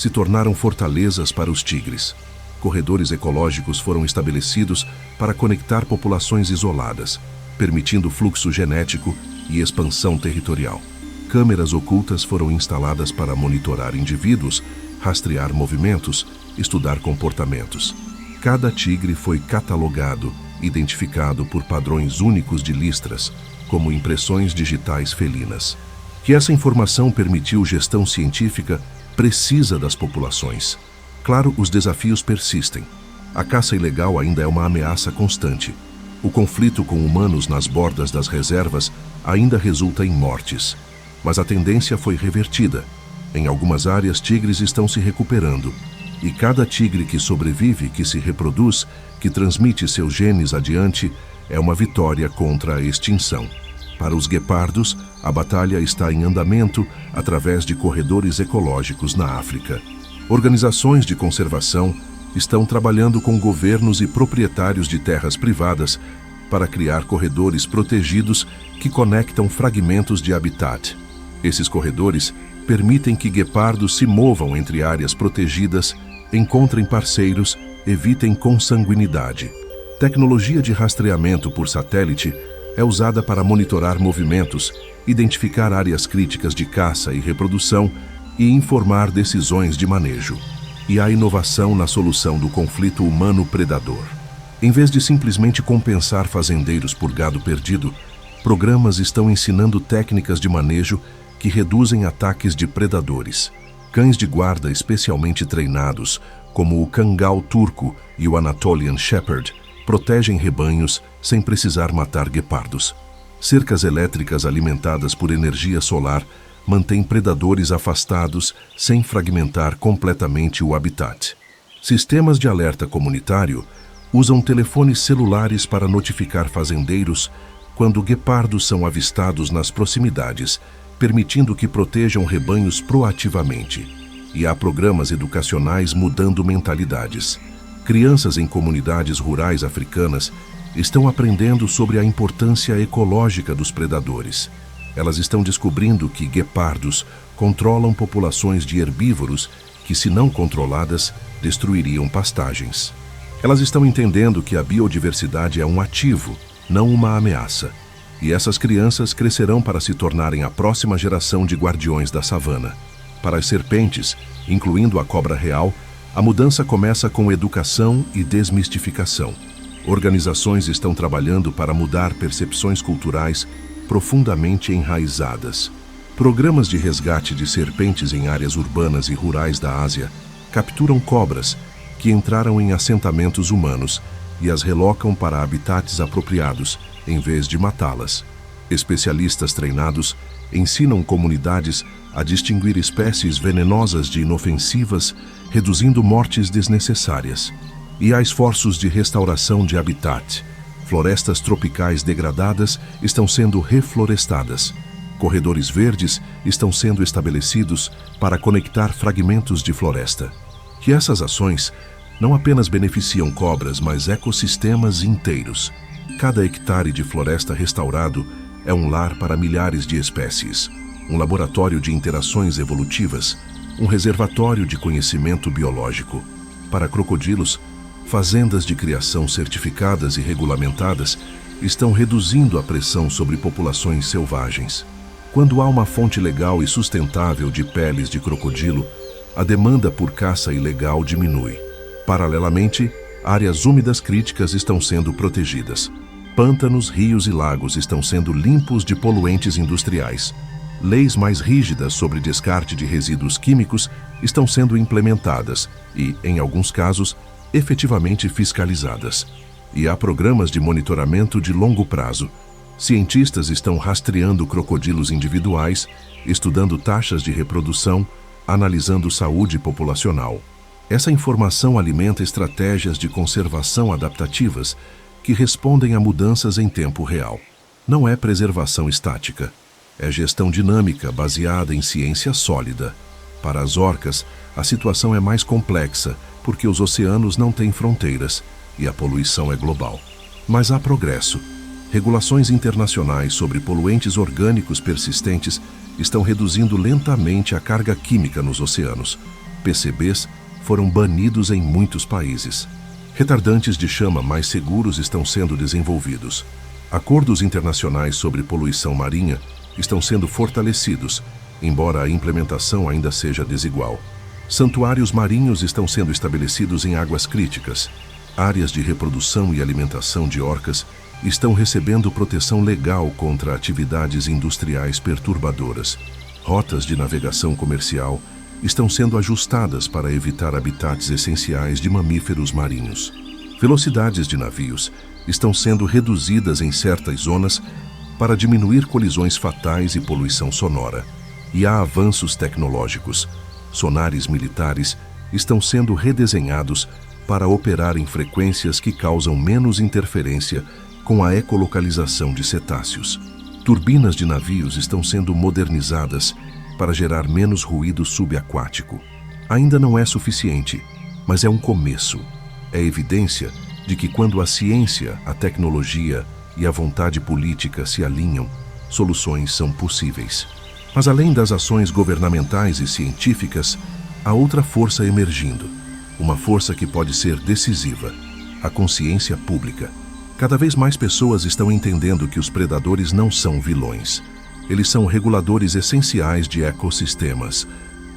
Speaker 1: se tornaram fortalezas para os tigres. Corredores ecológicos foram estabelecidos para conectar populações isoladas, permitindo fluxo genético e expansão territorial. Câmeras ocultas foram instaladas para monitorar indivíduos, rastrear movimentos, estudar comportamentos. Cada tigre foi catalogado, identificado por padrões únicos de listras, como impressões digitais felinas. Que essa informação permitiu gestão científica precisa das populações. Claro, os desafios persistem. A caça ilegal ainda é uma ameaça constante. O conflito com humanos nas bordas das reservas ainda resulta em mortes. Mas a tendência foi revertida. Em algumas áreas, tigres estão se recuperando. E cada tigre que sobrevive, que se reproduz, que transmite seus genes adiante, é uma vitória contra a extinção. Para os guepardos, a batalha está em andamento através de corredores ecológicos na África. Organizações de conservação estão trabalhando com governos e proprietários de terras privadas para criar corredores protegidos que conectam fragmentos de habitat. Esses corredores permitem que guepardos se movam entre áreas protegidas, encontrem parceiros, evitem consanguinidade. Tecnologia de rastreamento por satélite é usada para monitorar movimentos, identificar áreas críticas de caça e reprodução e informar decisões de manejo. E há inovação na solução do conflito humano-predador. Em vez de simplesmente compensar fazendeiros por gado perdido, programas estão ensinando técnicas de manejo que reduzem ataques de predadores. Cães de guarda especialmente treinados, como o Kangal turco e o Anatolian Shepherd, protegem rebanhos sem precisar matar guepardos. Cercas elétricas alimentadas por energia solar mantêm predadores afastados sem fragmentar completamente o habitat. Sistemas de alerta comunitário usam telefones celulares para notificar fazendeiros quando guepardos são avistados nas proximidades, permitindo que protejam rebanhos proativamente. E há programas educacionais mudando mentalidades. Crianças em comunidades rurais africanas estão aprendendo sobre a importância ecológica dos predadores. Elas estão descobrindo que guepardos controlam populações de herbívoros que, se não controladas, destruiriam pastagens. Elas estão entendendo que a biodiversidade é um ativo, não uma ameaça. E essas crianças crescerão para se tornarem a próxima geração de guardiões da savana. Para as serpentes, incluindo a cobra real, a mudança começa com educação e desmistificação. Organizações estão trabalhando para mudar percepções culturais profundamente enraizadas. Programas de resgate de serpentes em áreas urbanas e rurais da Ásia capturam cobras que entraram em assentamentos humanos e as relocam para habitats apropriados, em vez de matá-las. Especialistas treinados ensinam comunidades a distinguir espécies venenosas de inofensivas, reduzindo mortes desnecessárias. E há esforços de restauração de habitat. Florestas tropicais degradadas estão sendo reflorestadas. Corredores verdes estão sendo estabelecidos para conectar fragmentos de floresta. Que essas ações não apenas beneficiam cobras, mas ecossistemas inteiros. Cada hectare de floresta restaurado é um lar para milhares de espécies, um laboratório de interações evolutivas, um reservatório de conhecimento biológico. Para crocodilos, fazendas de criação certificadas e regulamentadas estão reduzindo a pressão sobre populações selvagens. Quando há uma fonte legal e sustentável de peles de crocodilo, a demanda por caça ilegal diminui. Paralelamente, áreas úmidas críticas estão sendo protegidas. Pântanos, rios e lagos estão sendo limpos de poluentes industriais. Leis mais rígidas sobre descarte de resíduos químicos estão sendo implementadas e, em alguns casos, efetivamente fiscalizadas. E há programas de monitoramento de longo prazo. Cientistas estão rastreando crocodilos individuais, estudando taxas de reprodução, analisando saúde populacional. Essa informação alimenta estratégias de conservação adaptativas que respondem a mudanças em tempo real. Não é preservação estática, é gestão dinâmica baseada em ciência sólida. Para as orcas, a situação é mais complexa porque os oceanos não têm fronteiras e a poluição é global. Mas há progresso. Regulações internacionais sobre poluentes orgânicos persistentes estão reduzindo lentamente a carga química nos oceanos. PCBs foram banidos em muitos países. Retardantes de chama mais seguros estão sendo desenvolvidos. Acordos internacionais sobre poluição marinha estão sendo fortalecidos, embora a implementação ainda seja desigual. Santuários marinhos estão sendo estabelecidos em águas críticas. Áreas de reprodução e alimentação de orcas estão recebendo proteção legal contra atividades industriais perturbadoras. Rotas de navegação comercial estão sendo ajustadas para evitar habitats essenciais de mamíferos marinhos. Velocidades de navios estão sendo reduzidas em certas zonas para diminuir colisões fatais e poluição sonora. E há avanços tecnológicos. Sonares militares estão sendo redesenhados para operar em frequências que causam menos interferência com a ecolocalização de cetáceos. Turbinas de navios estão sendo modernizadas para gerar menos ruído subaquático. Ainda não é suficiente, mas é um começo. É evidência de que quando a ciência, a tecnologia e a vontade política se alinham, soluções são possíveis. Mas além das ações governamentais e científicas, há outra força emergindo. Uma força que pode ser decisiva: a consciência pública. Cada vez mais pessoas estão entendendo que os predadores não são vilões. Eles são reguladores essenciais de ecossistemas.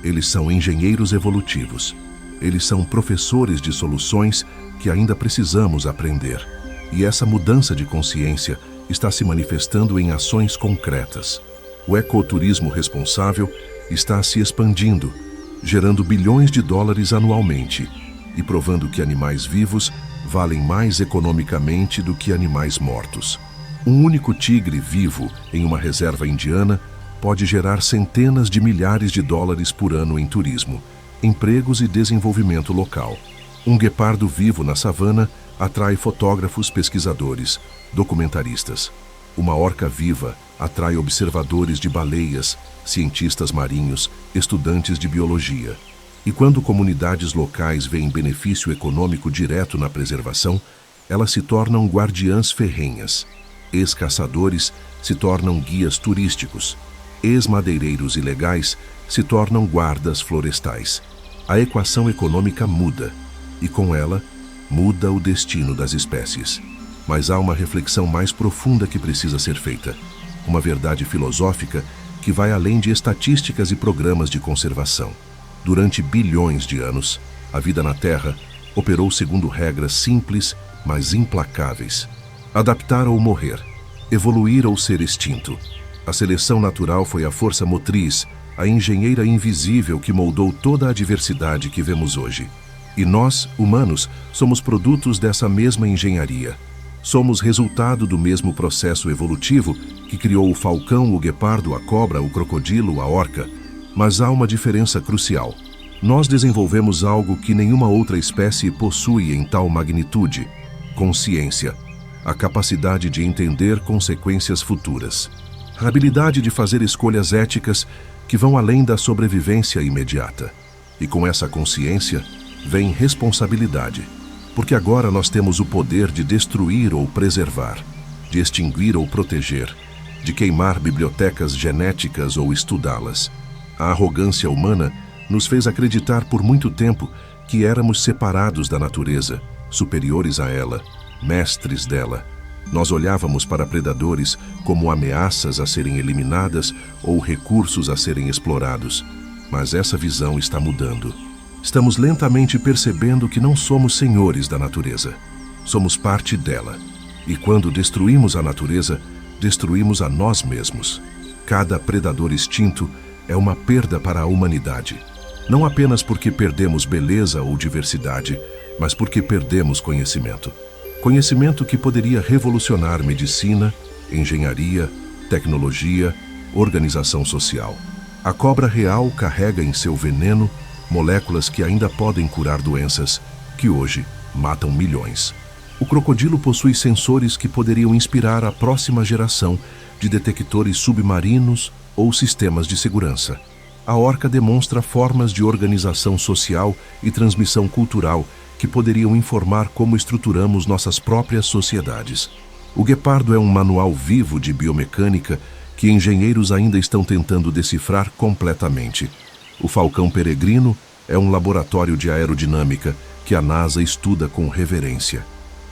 Speaker 1: Eles são engenheiros evolutivos. Eles são professores de soluções que ainda precisamos aprender. E essa mudança de consciência está se manifestando em ações concretas. O ecoturismo responsável está se expandindo, gerando bilhões de dólares anualmente e provando que animais vivos valem mais economicamente do que animais mortos. Um único tigre vivo em uma reserva indiana pode gerar centenas de milhares de dólares por ano em turismo, empregos e desenvolvimento local. Um guepardo vivo na savana atrai fotógrafos, pesquisadores, documentaristas. Uma orca viva atrai observadores de baleias, cientistas marinhos, estudantes de biologia. E quando comunidades locais veem benefício econômico direto na preservação, elas se tornam guardiãs ferrenhas. Ex-caçadores se tornam guias turísticos. Ex-madeireiros ilegais se tornam guardas florestais. A equação econômica muda, e com ela, muda o destino das espécies. Mas há uma reflexão mais profunda que precisa ser feita. Uma verdade filosófica que vai além de estatísticas e programas de conservação. Durante bilhões de anos, a vida na Terra operou segundo regras simples, mas implacáveis. Adaptar ou morrer, evoluir ou ser extinto. A seleção natural foi a força motriz, a engenheira invisível que moldou toda a diversidade que vemos hoje. E nós, humanos, somos produtos dessa mesma engenharia. Somos resultado do mesmo processo evolutivo que criou o falcão, o guepardo, a cobra, o crocodilo, a orca. Mas há uma diferença crucial. Nós desenvolvemos algo que nenhuma outra espécie possui em tal magnitude: consciência, a capacidade de entender consequências futuras, a habilidade de fazer escolhas éticas que vão além da sobrevivência imediata. E com essa consciência, vem responsabilidade, porque agora nós temos o poder de destruir ou preservar, de extinguir ou proteger, de queimar bibliotecas genéticas ou estudá-las. A arrogância humana nos fez acreditar por muito tempo que éramos separados da natureza, superiores a ela, mestres dela. Nós olhávamos para predadores como ameaças a serem eliminadas ou recursos a serem explorados. Mas essa visão está mudando. Estamos lentamente percebendo que não somos senhores da natureza. Somos parte dela. E quando destruímos a natureza, destruímos a nós mesmos. Cada predador extinto é uma perda para a humanidade. Não apenas porque perdemos beleza ou diversidade, mas porque perdemos conhecimento. Conhecimento que poderia revolucionar medicina, engenharia, tecnologia, organização social. A cobra real carrega em seu veneno moléculas que ainda podem curar doenças que hoje matam milhões. O crocodilo possui sensores que poderiam inspirar a próxima geração de detectores submarinos ou sistemas de segurança. A orca demonstra formas de organização social e transmissão cultural que poderiam informar como estruturamos nossas próprias sociedades. O guepardo é um manual vivo de biomecânica que engenheiros ainda estão tentando decifrar completamente. O falcão peregrino é um laboratório de aerodinâmica que a NASA estuda com reverência.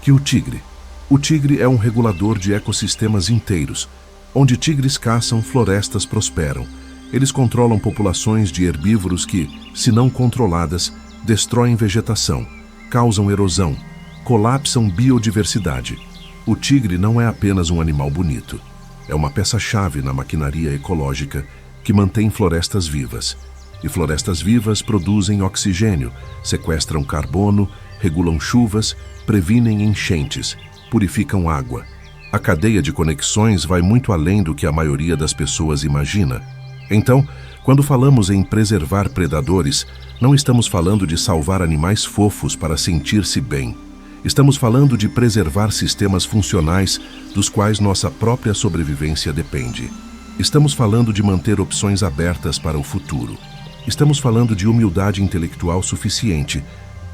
Speaker 1: Que o tigre? O tigre é um regulador de ecossistemas inteiros. Onde tigres caçam, florestas prosperam. Eles controlam populações de herbívoros que, se não controladas, destroem vegetação, causam erosão, colapsam biodiversidade. O tigre não é apenas um animal bonito. É uma peça-chave na maquinaria ecológica que mantém florestas vivas. E florestas vivas produzem oxigênio, sequestram carbono, regulam chuvas, previnem enchentes, purificam água. A cadeia de conexões vai muito além do que a maioria das pessoas imagina. Então, quando falamos em preservar predadores, não estamos falando de salvar animais fofos para sentir-se bem. Estamos falando de preservar sistemas funcionais dos quais nossa própria sobrevivência depende. Estamos falando de manter opções abertas para o futuro. Estamos falando de humildade intelectual suficiente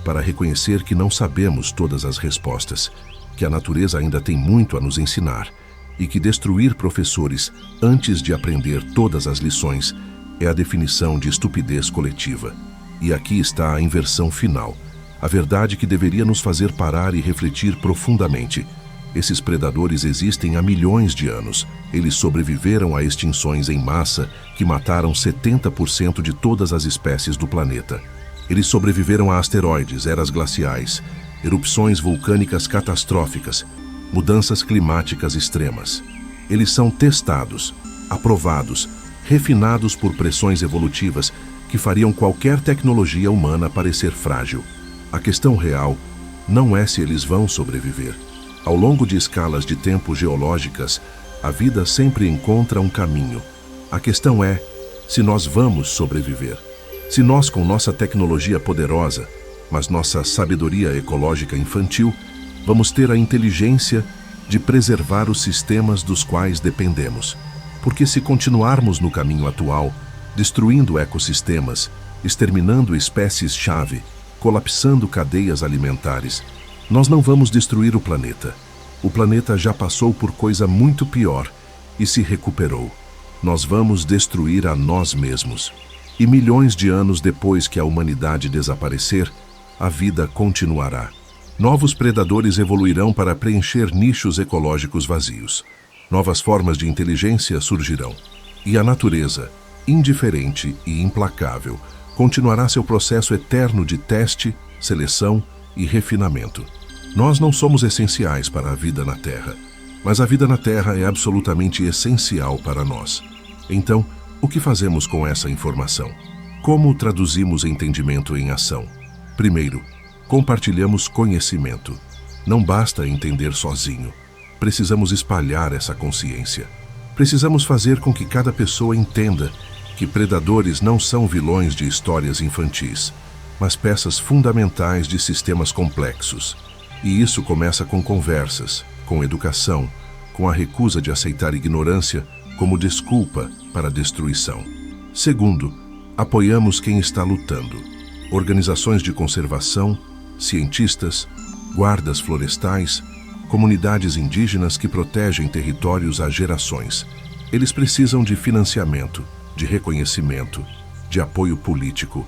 Speaker 1: para reconhecer que não sabemos todas as respostas, que a natureza ainda tem muito a nos ensinar e que destruir professores antes de aprender todas as lições é a definição de estupidez coletiva. E aqui está a inversão final, a verdade que deveria nos fazer parar e refletir profundamente. Esses predadores existem há milhões de anos. Eles sobreviveram a extinções em massa que mataram 70% de todas as espécies do planeta. Eles sobreviveram a asteroides, eras glaciais, erupções vulcânicas catastróficas, mudanças climáticas extremas. Eles são testados, aprovados, refinados por pressões evolutivas que fariam qualquer tecnologia humana parecer frágil. A questão real não é se eles vão sobreviver. Ao longo de escalas de tempo geológicas, a vida sempre encontra um caminho. A questão é se nós vamos sobreviver. Se nós, com nossa tecnologia poderosa, mas nossa sabedoria ecológica infantil, vamos ter a inteligência de preservar os sistemas dos quais dependemos. Porque se continuarmos no caminho atual, destruindo ecossistemas, exterminando espécies-chave, colapsando cadeias alimentares, nós não vamos destruir o planeta. O planeta já passou por coisa muito pior e se recuperou. Nós vamos destruir a nós mesmos. E milhões de anos depois que a humanidade desaparecer, a vida continuará. Novos predadores evoluirão para preencher nichos ecológicos vazios. Novas formas de inteligência surgirão. E a natureza, indiferente e implacável, continuará seu processo eterno de teste, seleção e refinamento. Nós não somos essenciais para a vida na Terra, mas a vida na Terra é absolutamente essencial para nós. Então, o que fazemos com essa informação? Como traduzimos entendimento em ação? Primeiro, compartilhamos conhecimento. Não basta entender sozinho. Precisamos espalhar essa consciência. Precisamos fazer com que cada pessoa entenda que predadores não são vilões de histórias infantis, mas peças fundamentais de sistemas complexos. E isso começa com conversas, com educação, com a recusa de aceitar ignorância como desculpa para a destruição. Segundo, apoiamos quem está lutando. organizações de conservação, cientistas, guardas florestais, comunidades indígenas que protegem territórios há gerações. Eles precisam de financiamento, de reconhecimento, de apoio político.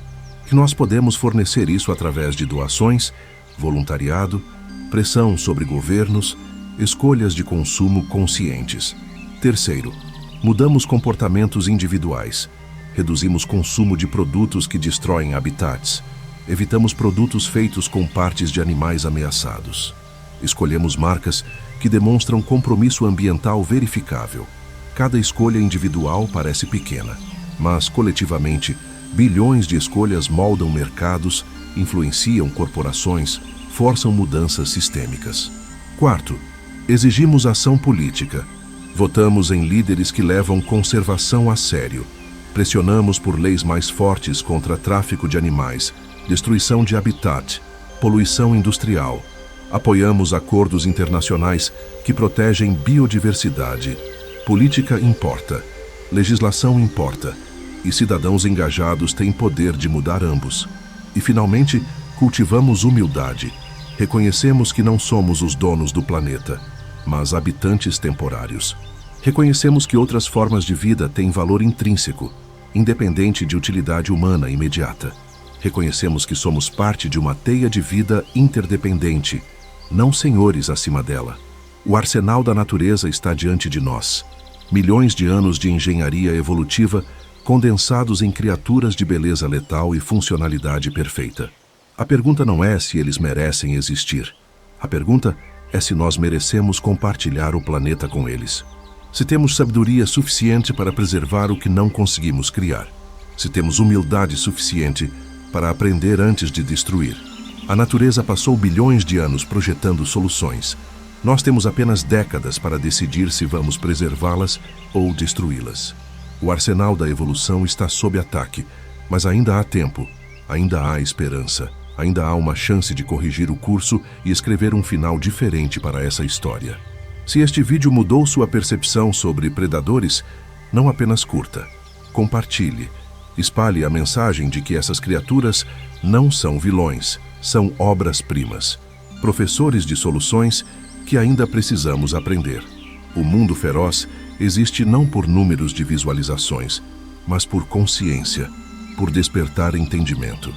Speaker 1: E nós podemos fornecer isso através de doações, voluntariado, pressão sobre governos, escolhas de consumo conscientes. Terceiro, mudamos comportamentos individuais. Reduzimos consumo de produtos que destroem habitats. Evitamos produtos feitos com partes de animais ameaçados. Escolhemos marcas que demonstram compromisso ambiental verificável. Cada escolha individual parece pequena, mas coletivamente, bilhões de escolhas moldam mercados, influenciam corporações, forçam mudanças sistêmicas. Quarto, exigimos ação política. Votamos em líderes que levam conservação a sério. Pressionamos por leis mais fortes contra tráfico de animais, destruição de habitat, poluição industrial. Apoiamos acordos internacionais que protegem biodiversidade. Política importa, legislação importa, e cidadãos engajados têm poder de mudar ambos. E, finalmente, cultivamos humildade. Reconhecemos que não somos os donos do planeta, mas habitantes temporários. Reconhecemos que outras formas de vida têm valor intrínseco, independente de utilidade humana imediata. Reconhecemos que somos parte de uma teia de vida interdependente, não senhores acima dela. O arsenal da natureza está diante de nós. Milhões de anos de engenharia evolutiva condensados em criaturas de beleza letal e funcionalidade perfeita. A pergunta não é se eles merecem existir. A pergunta é se nós merecemos compartilhar o planeta com eles. Se temos sabedoria suficiente para preservar o que não conseguimos criar. Se temos humildade suficiente para aprender antes de destruir. A natureza passou bilhões de anos projetando soluções. Nós temos apenas décadas para decidir se vamos preservá-las ou destruí-las. O arsenal da evolução está sob ataque, mas ainda há tempo, ainda há esperança, ainda há uma chance de corrigir o curso e escrever um final diferente para essa história. Se este vídeo mudou sua percepção sobre predadores, não apenas curta. Compartilhe. Espalhe a mensagem de que essas criaturas não são vilões, são obras-primas, professores de soluções que ainda precisamos aprender. O mundo feroz existe não por números de visualizações, mas por consciência, por despertar entendimento,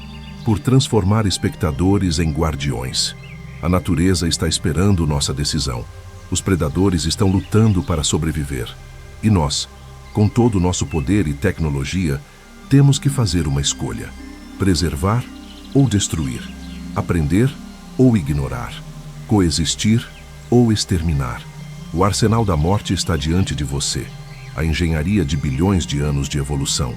Speaker 1: por transformar espectadores em guardiões. A natureza está esperando nossa decisão. Os predadores estão lutando para sobreviver. E nós, com todo o nosso poder e tecnologia, temos que fazer uma escolha: preservar ou destruir, aprender ou ignorar, coexistir ou exterminar. O arsenal da morte está diante de você, a engenharia de bilhões de anos de evolução,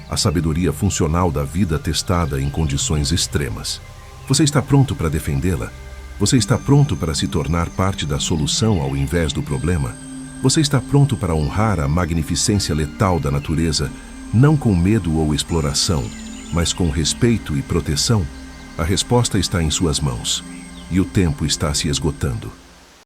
Speaker 1: a sabedoria funcional da vida testada em condições extremas. Você está pronto para defendê-la? Você está pronto para se tornar parte da solução ao invés do problema? Você está pronto para honrar a magnificência letal da natureza, não com medo ou exploração, mas com respeito e proteção? A resposta está em suas mãos, e o tempo está se esgotando.